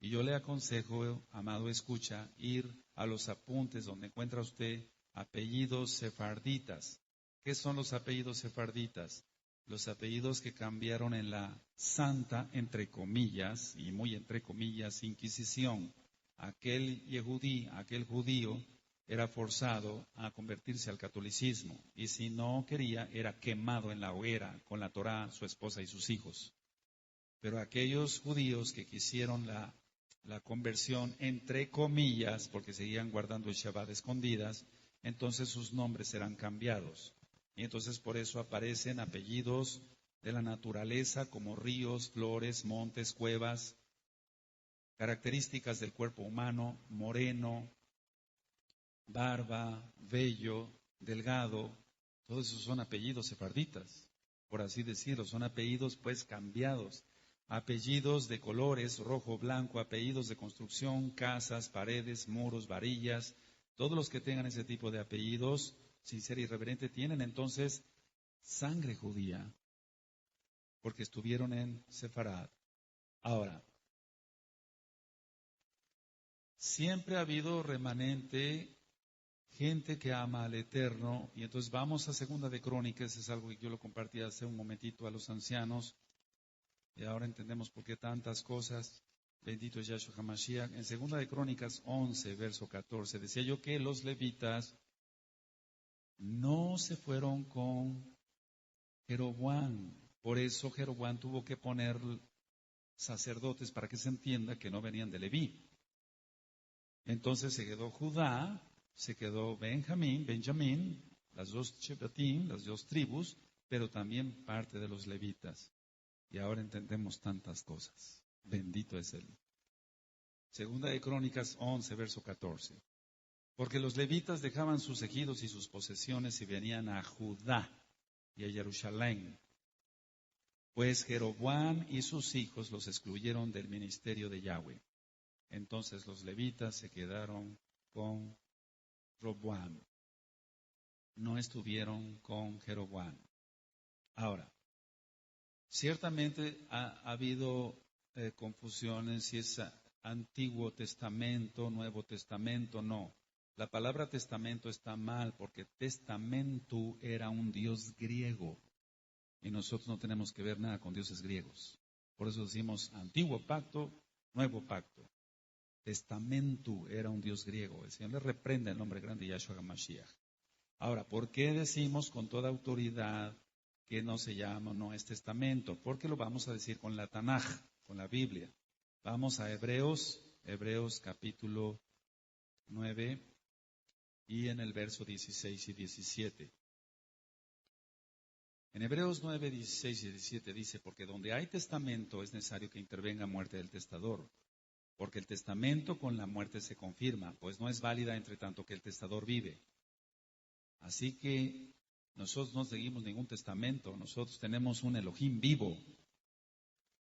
Y yo le aconsejo, amado escucha, ir a los apuntes donde encuentra usted apellidos sefarditas. ¿Qué son los apellidos sefarditas? Los apellidos que cambiaron en la santa, entre comillas, y muy entre comillas, Inquisición. Aquel yehudí, aquel judío, era forzado a convertirse al catolicismo. Y si no quería, era quemado en la hoguera con la Torá, su esposa y sus hijos. Pero aquellos judíos que quisieron la conversión, entre comillas, porque seguían guardando el Shabbat escondidas, entonces sus nombres serán cambiados. Y entonces por eso aparecen apellidos de la naturaleza como ríos, flores, montes, cuevas, características del cuerpo humano, moreno, barba, vello, delgado, todos esos son apellidos sefarditas, por así decirlo, son apellidos pues cambiados. Apellidos de colores, rojo, blanco, apellidos de construcción, casas, paredes, muros, varillas, todos los que tengan ese tipo de apellidos, sin ser irreverente, tienen entonces sangre judía, porque estuvieron en Sefarad. Ahora, siempre ha habido remanente, gente que ama al Eterno, y entonces vamos a Segunda de Crónicas, es algo que yo lo compartí hace un momentito a los ancianos, y ahora entendemos por qué tantas cosas. Bendito es Yahshua HaMashiach. En Segunda de Crónicas 11, verso 14, decía yo que los levitas no se fueron con Jeroboam. Por eso Jeroboam tuvo que poner sacerdotes para que se entienda que no venían de Leví. Entonces se quedó Judá, se quedó Benjamín, las dos Shebatim, las dos tribus, pero también parte de los levitas. Y ahora entendemos tantas cosas. Bendito es Él. Segunda de Crónicas 11, verso 14. Porque los levitas dejaban sus ejidos y sus posesiones y venían a Judá y a Jerusalén. Pues Jeroboam y sus hijos los excluyeron del ministerio de Yahweh. Entonces los levitas se quedaron con Roboam. No estuvieron con Jeroboam. Ahora, ciertamente ha habido confusiones si es Antiguo Testamento, Nuevo Testamento, no. La palabra testamento está mal porque testamento era un dios griego y nosotros no tenemos que ver nada con dioses griegos. Por eso decimos Antiguo Pacto, Nuevo Pacto. Testamento era un dios griego. El Señor le reprende el nombre grande de Yahshua HaMashiach. Ahora, ¿por qué decimos con toda autoridad que no se llama, no es testamento? Porque lo vamos a decir con la Tanaj, con la Biblia. Vamos a Hebreos capítulo 9 y en el verso 16 y 17. En Hebreos 9, 16 y 17 dice, porque donde hay testamento es necesario que intervenga muerte del testador, porque el testamento con la muerte se confirma, pues no es válida entre tanto que el testador vive. Así que nosotros no seguimos ningún testamento, nosotros tenemos un Elohim vivo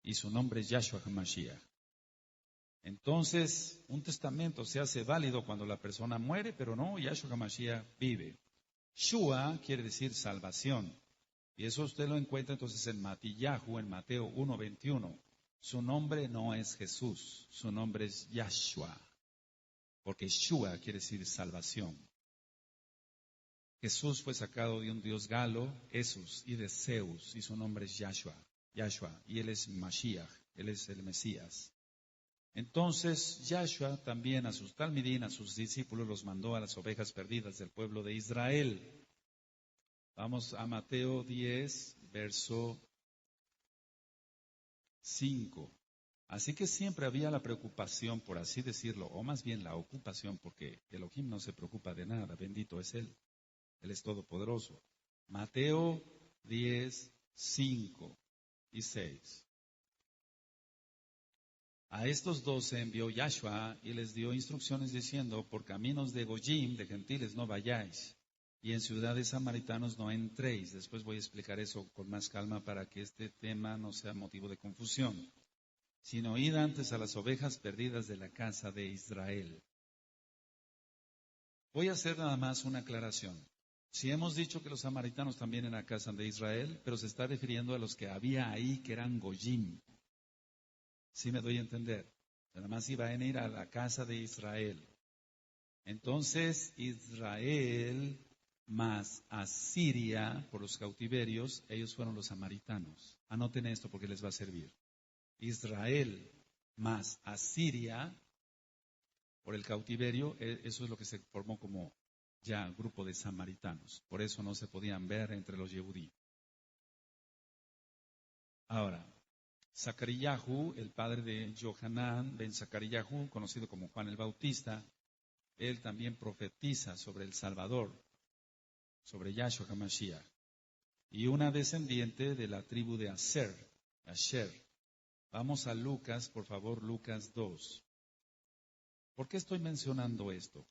y su nombre es Yahshua HaMashiach. Entonces, un testamento se hace válido cuando la persona muere, pero no, Yahshua HaMashiach vive. Shua quiere decir salvación. Y eso usted lo encuentra entonces en Matillahu, en Mateo 1:21. Su nombre no es Jesús, su nombre es Yahshua, porque Shua quiere decir salvación. Jesús fue sacado de un dios galo, Esus, y de Zeus, y su nombre es Yahshua, y él es Mashiach, él es el Mesías. Entonces, Yahshua también a sus talmidín, a sus discípulos, los mandó a las ovejas perdidas del pueblo de Israel. Vamos a Mateo 10, verso 5. Así que siempre había la preocupación, por así decirlo, o más bien la ocupación, porque Elohim no se preocupa de nada, bendito es Él. Él es todopoderoso. Mateo 10, 5 y 6. A estos 12 envió Yahshua y les dio instrucciones diciendo, por caminos de Goyim, de gentiles, no vayáis, y en ciudades samaritanos no entréis. Después voy a explicar eso con más calma para que este tema no sea motivo de confusión. Sino id antes a las ovejas perdidas de la casa de Israel. Voy a hacer nada más una aclaración. Si hemos dicho que los samaritanos también eran la casa de Israel, pero se está refiriendo a los que había ahí que eran Goyim. ¿Sí me doy a entender? Nada más iban a ir a la casa de Israel. Entonces, Israel más Asiria, por los cautiverios, ellos fueron los samaritanos. Anoten esto porque les va a servir. Israel más Asiria, por el cautiverio, eso es lo que se formó como ya grupo de samaritanos. Por eso no se podían ver entre los Yehudí. Ahora, Zacaríahu, el padre de Johanán ben Zacaríahu, conocido como Juan el Bautista, él también profetiza sobre el Salvador, sobre Yahshua HaMashiach, y una descendiente de la tribu de Asher. Vamos a Lucas, por favor, Lucas 2. ¿Por qué estoy mencionando esto?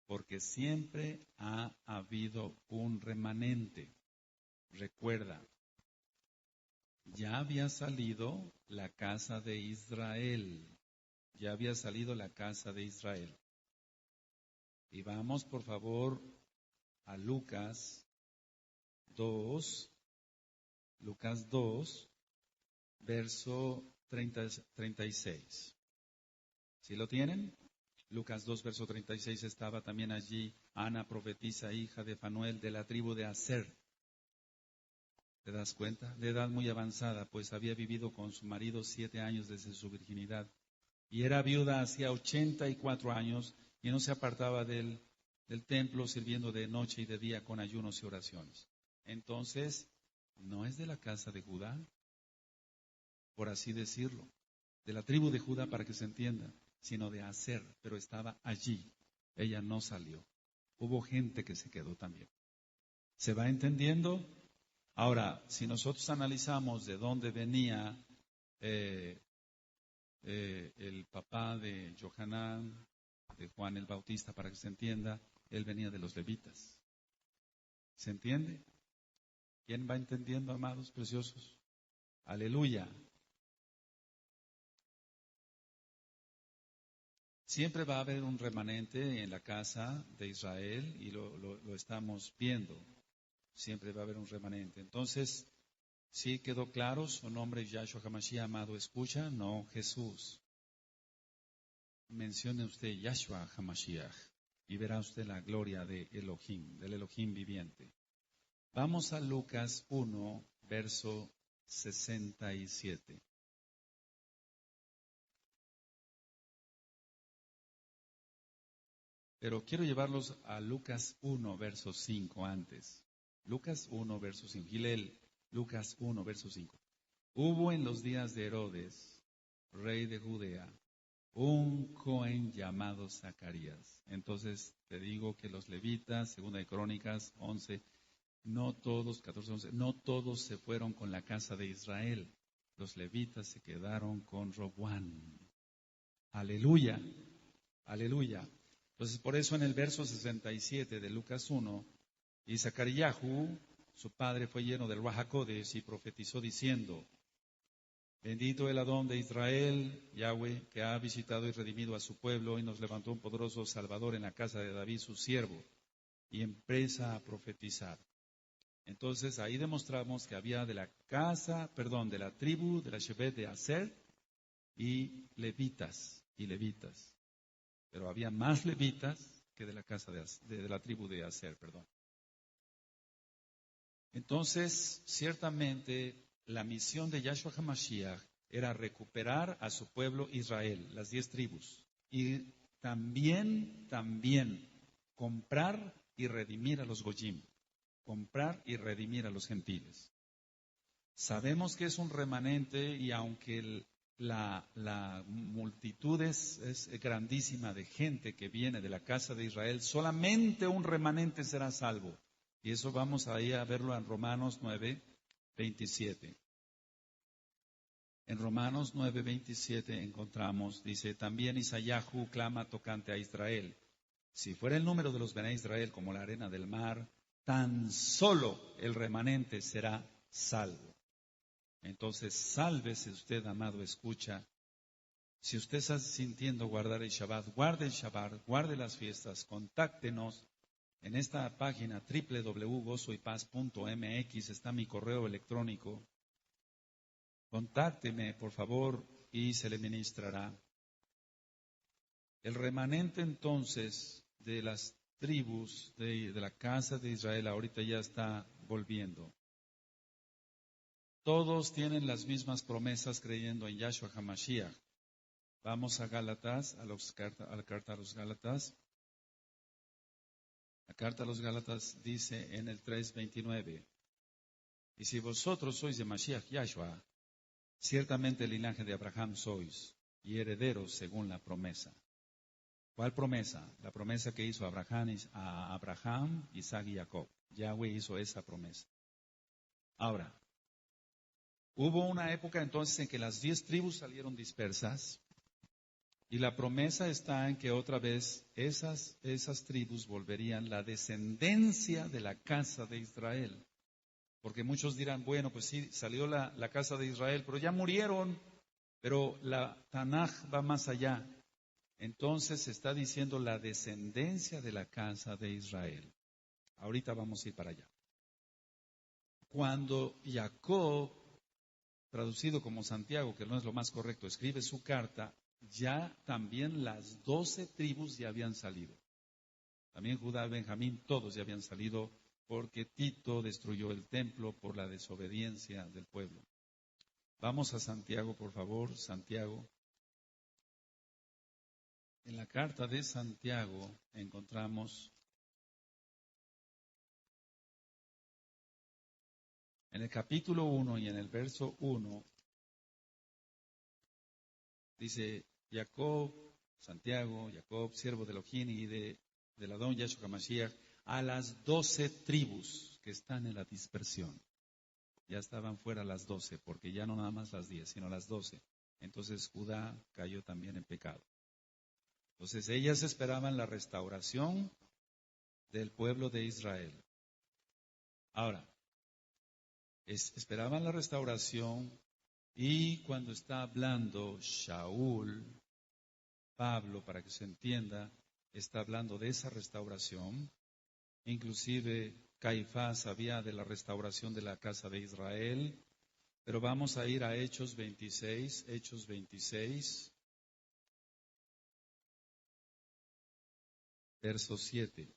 Porque siempre ha habido un remanente. Recuerda, ya había salido la casa de Israel. Ya había salido la casa de Israel. Y vamos, por favor, a Lucas 2, verso 36. ¿Sí lo tienen? Lucas 2, verso 36, estaba también allí Ana, profetisa, hija de Fanuel, de la tribu de Aser. ¿Te das cuenta? De edad muy avanzada, pues había vivido con su marido 7 años desde su virginidad. Y era viuda hacía 84 años y no se apartaba del templo sirviendo de noche y de día con ayunos y oraciones. Entonces, no es de la casa de Judá, por así decirlo, de la tribu de Judá para que se entienda, sino de Aser, pero estaba allí. Ella no salió. Hubo gente que se quedó también. ¿Se va entendiendo? Ahora, si nosotros analizamos de dónde venía el papá de Johanán, de Juan el Bautista, para que se entienda, él venía de los levitas. ¿Se entiende? ¿Quién va entendiendo, amados preciosos? Aleluya. Siempre va a haber un remanente en la casa de Israel y lo estamos viendo. Siempre va a haber un remanente. Entonces, ¿sí quedó claro? Su nombre es Yahshua HaMashiach, amado, escucha, no Jesús. Mencione usted Yahshua HaMashiach y verá usted la gloria de Elohim, del Elohim viviente. Vamos a Lucas 1, verso 67. Pero quiero llevarlos a Lucas 1, verso 5 antes. Lucas 1, verso 5. Gilel, Lucas 1, verso 5. Hubo en los días de Herodes, rey de Judea, un Cohen llamado Zacarías. Entonces te digo que los levitas, segunda de Crónicas 11, no todos, 14, 11, no todos se fueron con la casa de Israel. Los levitas se quedaron con Roboán. Aleluya, aleluya. Entonces por eso en el verso 67 de Lucas 1, y Zacaríahu, su padre, fue lleno del Ruach HaKodesh y profetizó diciendo, Bendito el Adón de Israel, Yahweh, que ha visitado y redimido a su pueblo y nos levantó un poderoso Salvador en la casa de David, su siervo, y empieza a profetizar. Entonces ahí demostramos que había de la tribu de la Shebet de Aser y levitas. Pero había más levitas que de la casa de la tribu de Aser, perdón. Entonces, ciertamente, la misión de Yahshua HaMashiach era recuperar a su pueblo Israel, las 10 tribus, y también comprar y redimir a los Goyim, comprar y redimir a los gentiles. Sabemos que es un remanente y aunque la multitud es grandísima de gente que viene de la casa de Israel, solamente un remanente será salvo. Y eso vamos ahí a verlo en Romanos 9:27. En Romanos 9:27 encontramos, dice, también Isayahu clama tocante a Israel. Si fuera el número de los Bené Israel como la arena del mar, tan solo el remanente será salvo. Entonces, sálvese usted, amado, escucha. Si usted está sintiendo guardar el Shabbat, guarde las fiestas, contáctenos. En esta página www.gozoypaz.mx está mi correo electrónico. Contácteme, por favor, y se le ministrará. El remanente entonces de las tribus de la casa de Israel ahorita ya está volviendo. Todos tienen las mismas promesas creyendo en Yahshua HaMashiach. Vamos a Gálatas, a la carta a los Gálatas. La carta a los Gálatas dice en el 3:29, y si vosotros sois de Mashiach Yahshua, ciertamente el linaje de Abraham sois, y herederos según la promesa. ¿Cuál promesa? La promesa que hizo a Abraham, Isaac y Jacob. Yahweh hizo esa promesa. Ahora, hubo una época entonces en que las 10 tribus salieron dispersas, y la promesa está en que otra vez esas tribus volverían la descendencia de la casa de Israel. Porque muchos dirán, bueno, pues sí, salió la casa de Israel, pero ya murieron. Pero la Tanaj va más allá. Entonces se está diciendo la descendencia de la casa de Israel. Ahorita vamos a ir para allá. Cuando Jacob, traducido como Santiago, que no es lo más correcto, escribe su carta, ya también las 12 tribus ya habían salido. También Judá, Benjamín, todos ya habían salido porque Tito destruyó el templo por la desobediencia del pueblo. Vamos a Santiago, por favor, Santiago. En la carta de Santiago encontramos, en el capítulo 1 y en el verso 1, dice Jacob, siervo de Elohim y del Adón Yahshua HaMashiach, a las 12 tribus que están en la dispersión. Ya estaban fuera las 12, porque ya no nada más las 10, sino las 12. Entonces Judá cayó también en pecado. Entonces ellas esperaban la restauración del pueblo de Israel. Ahora, esperaban la restauración y cuando está hablando Shaul, Pablo, para que se entienda, está hablando de esa restauración. Inclusive Caifás sabía de la restauración de la casa de Israel. Pero vamos a ir a Hechos 26, verso 7.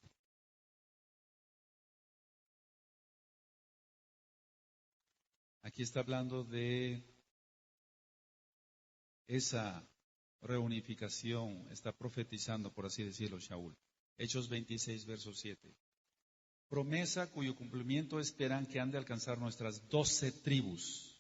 Aquí está hablando de esa reunificación, está profetizando, por así decirlo, Shaul. Hechos 26, verso 7. Promesa cuyo cumplimiento esperan que han de alcanzar nuestras 12 tribus,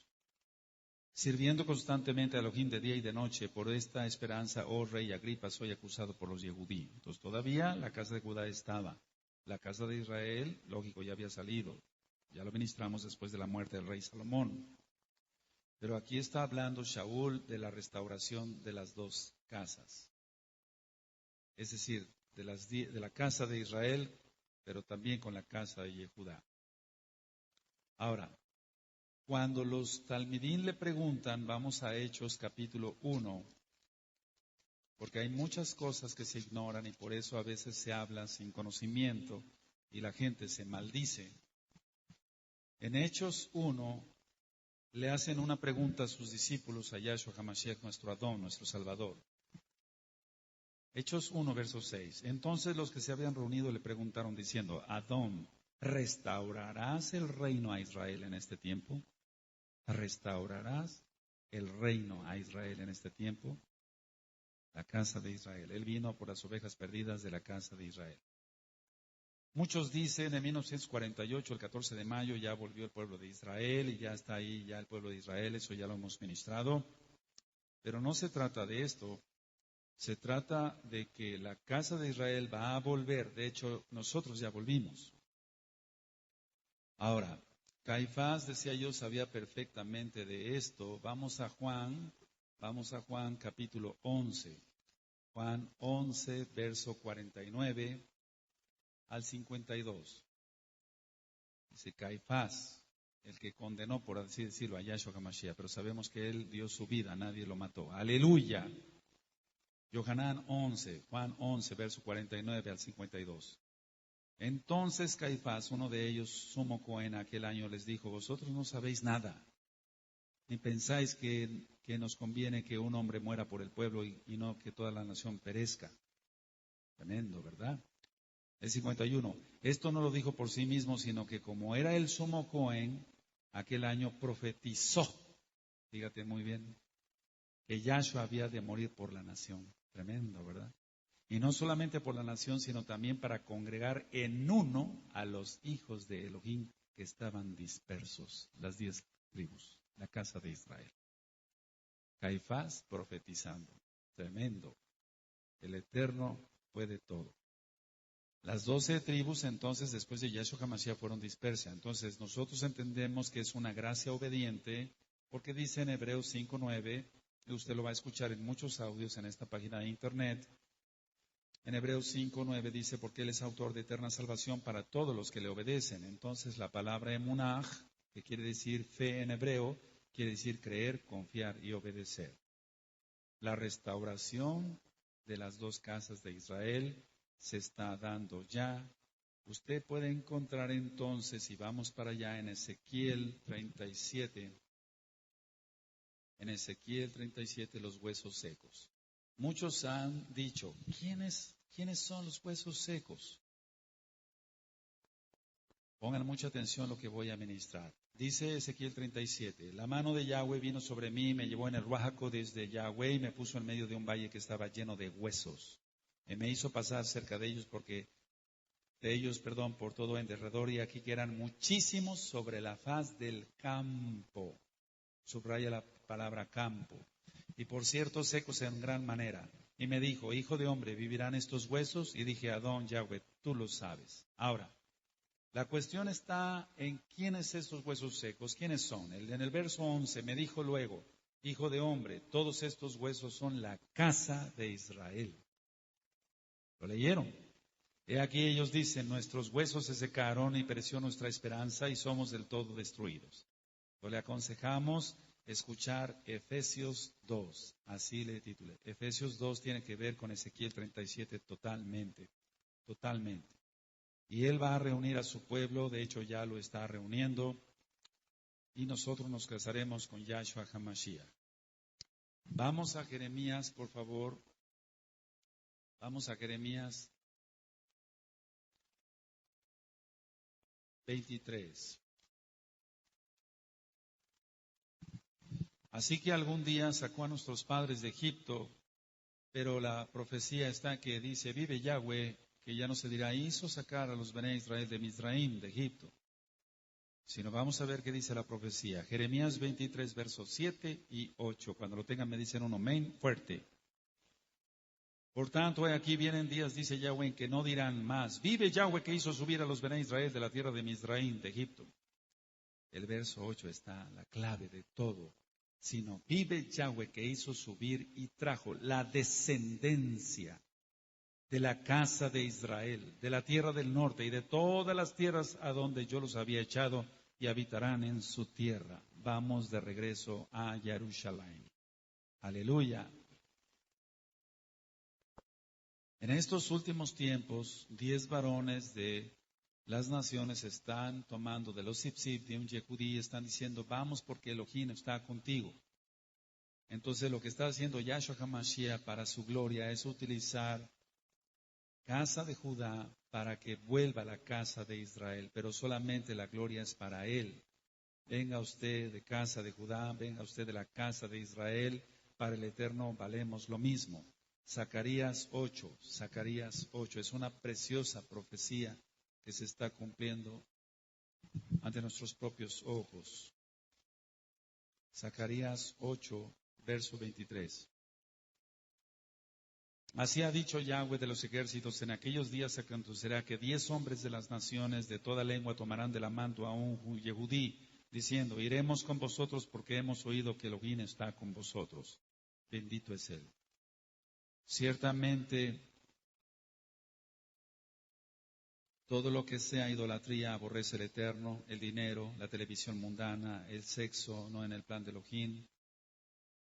sirviendo constantemente a Elohim de día y de noche. Por esta esperanza, oh rey Agripa, soy acusado por los Yehudí. Entonces todavía la casa de Judá estaba. La casa de Israel, lógico, ya había salido. Ya lo ministramos después de la muerte del rey Salomón. Pero aquí está hablando Shaul de la restauración de las dos casas. Es decir, de la casa de Israel, pero también con la casa de Judá. Ahora, Cuando los talmidín le preguntan, vamos a Hechos capítulo 1, porque hay muchas cosas que se ignoran y por eso a veces se habla sin conocimiento y la gente se maldice. En Hechos 1 le hacen una pregunta a sus discípulos, a Yahshua HaMashiach, nuestro Adón, nuestro Salvador. Hechos 1, verso 6. Entonces los que se habían reunido le preguntaron diciendo, Adón, ¿restaurarás el reino a Israel en este tiempo? ¿Restaurarás el reino a Israel en este tiempo? La casa de Israel. Él vino por las ovejas perdidas de la casa de Israel. Muchos dicen en 1948, el 14 de mayo, ya volvió el pueblo de Israel y ya está ahí ya el pueblo de Israel, eso ya lo hemos ministrado. Pero no se trata de esto, se trata de que la casa de Israel va a volver, de hecho nosotros ya volvimos. Ahora, Caifás, decía yo, sabía perfectamente de esto. Vamos a Juan capítulo 11. Juan 11, verso 49 al 52. Dice Caifás, el que condenó, por así decirlo, a Yahshua HaMashiach, pero sabemos que él dio su vida, nadie lo mató. ¡Aleluya! Yohanan 11, Juan 11, verso 49 al 52. Entonces Caifás, uno de ellos, sumo Cohen, aquel año les dijo, vosotros no sabéis nada, ni pensáis que nos conviene que un hombre muera por el pueblo y no que toda la nación perezca. Tremendo, ¿verdad? El 51. Esto no lo dijo por sí mismo, sino que como era el sumo Cohen, aquel año profetizó, fíjate muy bien, que Yahshua había de morir por la nación. Tremendo, ¿verdad? Y no solamente por la nación, sino también para congregar en uno a los hijos de Elohim que estaban dispersos, las 10 tribus, la casa de Israel. Caifás profetizando. Tremendo. El Eterno puede todo. Las 12 tribus entonces después de Yahshua HaMashiach fueron dispersas. Entonces nosotros entendemos que es una gracia obediente porque dice en Hebreos 5:9, y usted lo va a escuchar en muchos audios en esta página de internet. En Hebreos 5:9 dice, porque Él es autor de eterna salvación para todos los que le obedecen. Entonces la palabra emunaj, que quiere decir fe en hebreo, quiere decir creer, confiar y obedecer. La restauración de las 2 casas de Israel se está dando ya. Usted puede encontrar entonces, si vamos para allá, en Ezequiel 37, los huesos secos. Muchos han dicho, ¿quiénes son los huesos secos? Pongan mucha atención a lo que voy a ministrar. Dice Ezequiel 37, la mano de Yahweh vino sobre mí, me llevó en el Ruajaco desde Yahweh y me puso en medio de un valle que estaba lleno de huesos. Y me hizo pasar cerca de ellos por todo en derredor, y aquí que eran muchísimos sobre la faz del campo. Subraya la palabra campo. Y por cierto, secos en gran manera. Y me dijo, hijo de hombre, ¿vivirán estos huesos? Y dije, Adón, Yahweh, tú lo sabes. Ahora, la cuestión está en quiénes estos huesos secos, quiénes son. En el verso 11 me dijo luego, hijo de hombre, todos estos huesos son la casa de Israel. ¿Lo leyeron? He aquí ellos dicen, nuestros huesos se secaron y pereció nuestra esperanza y somos del todo destruidos. Le aconsejamos escuchar Efesios 2, así le titulé. Efesios 2 tiene que ver con Ezequiel 37 totalmente. Y Él va a reunir a su pueblo, de hecho ya lo está reuniendo, y nosotros nos casaremos con Yahshua HaMashiach. Vamos a Jeremías, por favor. Vamos a Jeremías 23. Así que algún día sacó a nuestros padres de Egipto, pero la profecía está que dice, vive Yahweh, que ya no se dirá, hizo sacar a los Bené Israel de Mizraim, de Egipto. Sino vamos a ver qué dice la profecía. Jeremías 23, versos 7 y 8. Cuando lo tengan me dicen un amén fuerte. Por tanto, aquí vienen días, dice Yahweh, en que no dirán más, vive Yahweh que hizo subir a los Bené Israel de la tierra de Mizraim, de Egipto. El verso 8 está la clave de todo. Sino vive Yahweh que hizo subir y trajo la descendencia de la casa de Israel, de la tierra del norte y de todas las tierras a donde yo los había echado y habitarán en su tierra. vamos de regreso a Jerusalén. Aleluya. En estos últimos tiempos, 10 varones de las naciones están tomando de los Sipsip, de un Yehudí, están diciendo, vamos porque Elohim está contigo. Entonces lo que está haciendo Yahshua HaMashiach para su gloria es utilizar casa de Judá para que vuelva a la casa de Israel, pero solamente la gloria es para él. Venga usted de casa de Judá, venga usted de la casa de Israel, para el Eterno valemos lo mismo. Zacarías 8, es una preciosa profecía que se está cumpliendo ante nuestros propios ojos. Zacarías 8, verso 23. Así ha dicho Yahweh de los ejércitos, en aquellos días se acontecerá que 10 hombres de las naciones de toda lengua tomarán de la mano a un Yehudí, diciendo, iremos con vosotros porque hemos oído que Elohim está con vosotros. Bendito es Él. Ciertamente, todo lo que sea idolatría aborrece el Eterno, el dinero, la televisión mundana, el sexo, no en el plan de Elohim.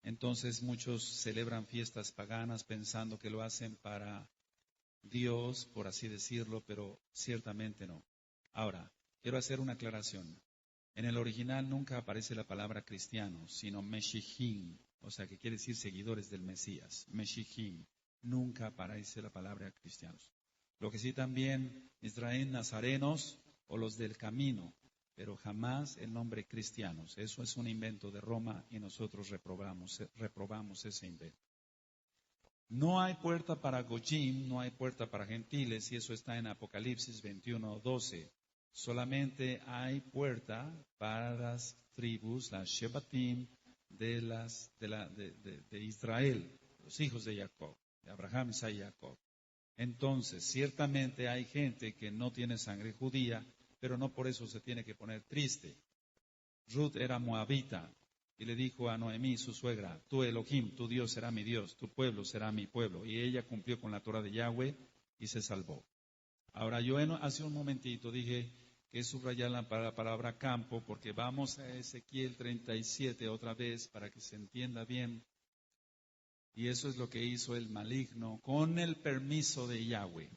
Entonces muchos celebran fiestas paganas pensando que lo hacen para Dios, por así decirlo, pero ciertamente no. Ahora, quiero hacer una aclaración. En el original nunca aparece la palabra cristiano, sino Meshihim, o sea que quiere decir seguidores del Mesías. Meshihim, nunca aparece la palabra cristianos. Lo que sí también Israel nazarenos o los del camino, pero jamás el nombre cristianos. Eso es un invento de Roma y nosotros reprobamos ese invento. No hay puerta para Goyim, no hay puerta para gentiles, y eso está en Apocalipsis 21:12. Solamente hay puerta para las tribus, las Shebatim de Israel, los hijos de Jacob, de Abraham, Isaac y Jacob. Entonces, ciertamente hay gente que no tiene sangre judía, pero no por eso se tiene que poner triste. Ruth era moabita y le dijo a Noemí, su suegra, tú Elohim, tu Dios será mi Dios, tu pueblo será mi pueblo. Y ella cumplió con la Torah de Yahweh y se salvó. Ahora, yo hace un momentito dije que subrayar la palabra campo, porque vamos a Ezequiel 37 otra vez para que se entienda bien. Y eso es lo que hizo el maligno con el permiso de Yahweh.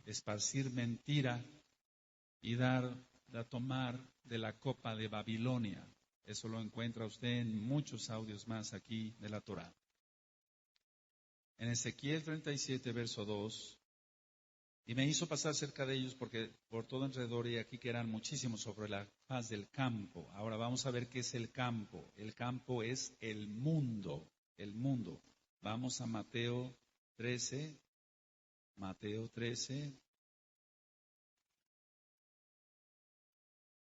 Esparcir mentira y tomar de la copa de Babilonia. Eso lo encuentra usted en muchos audios más aquí de la Torah. En Ezequiel 37, verso 2, y me hizo pasar cerca de ellos porque por todo alrededor y aquí que eran muchísimos sobre la faz del campo. Ahora vamos a ver qué es el campo. El campo es el mundo, el mundo. Vamos a Mateo 13.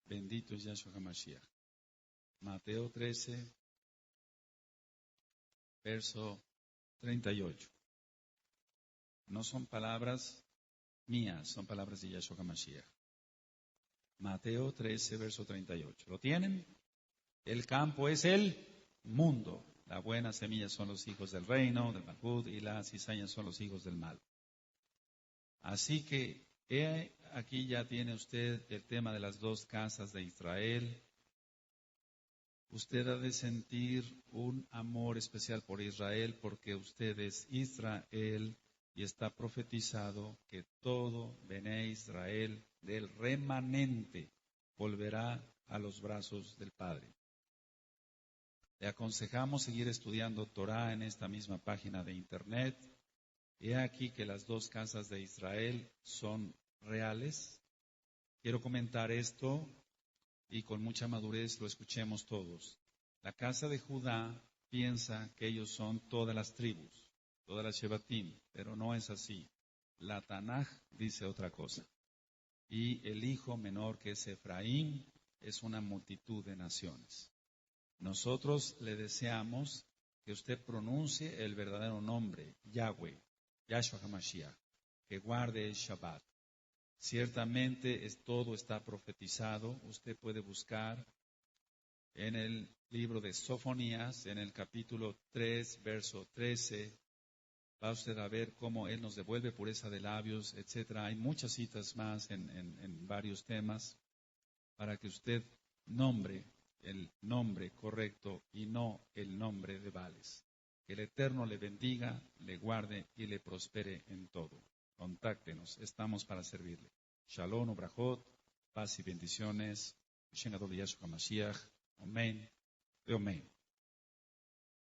Bendito es Yahshua HaMashiach. Mateo 13, verso 38. No son palabras mías, son palabras de Yahshua HaMashiach. Mateo 13, verso 38. ¿Lo tienen? El campo es el mundo. La buena semilla son los hijos del reino, del Malhut, y las cizañas son los hijos del mal. Así que aquí ya tiene usted el tema de las dos casas de Israel. Usted ha de sentir un amor especial por Israel porque usted es Israel y está profetizado que todo Bené Israel del remanente volverá a los brazos del Padre. Le aconsejamos seguir estudiando Torah en esta misma página de internet. He aquí que las dos casas de Israel son reales. Quiero comentar esto y con mucha madurez lo escuchemos todos. La casa de Judá piensa que ellos son todas las tribus, todas las Shebatim, pero no es así. La Tanaj dice otra cosa. Y el hijo menor que es Efraín es una multitud de naciones. Nosotros le deseamos que usted pronuncie el verdadero nombre, Yahweh, Yahshua HaMashiach, que guarde el Shabbat. Ciertamente todo está profetizado. Usted puede buscar en el libro de Sofonías, en el capítulo 3, verso 13. Va usted a ver cómo Él nos devuelve pureza de labios, etc. Hay muchas citas más en varios temas para que usted nombre el nombre correcto y no el nombre de Baales. Que el Eterno le bendiga, le guarde y le prospere en todo. Contáctenos, estamos para servirle. Shalom, Ubrajot, paz y bendiciones. Shen Adol Yahshua Mashiach. Amén. Amén.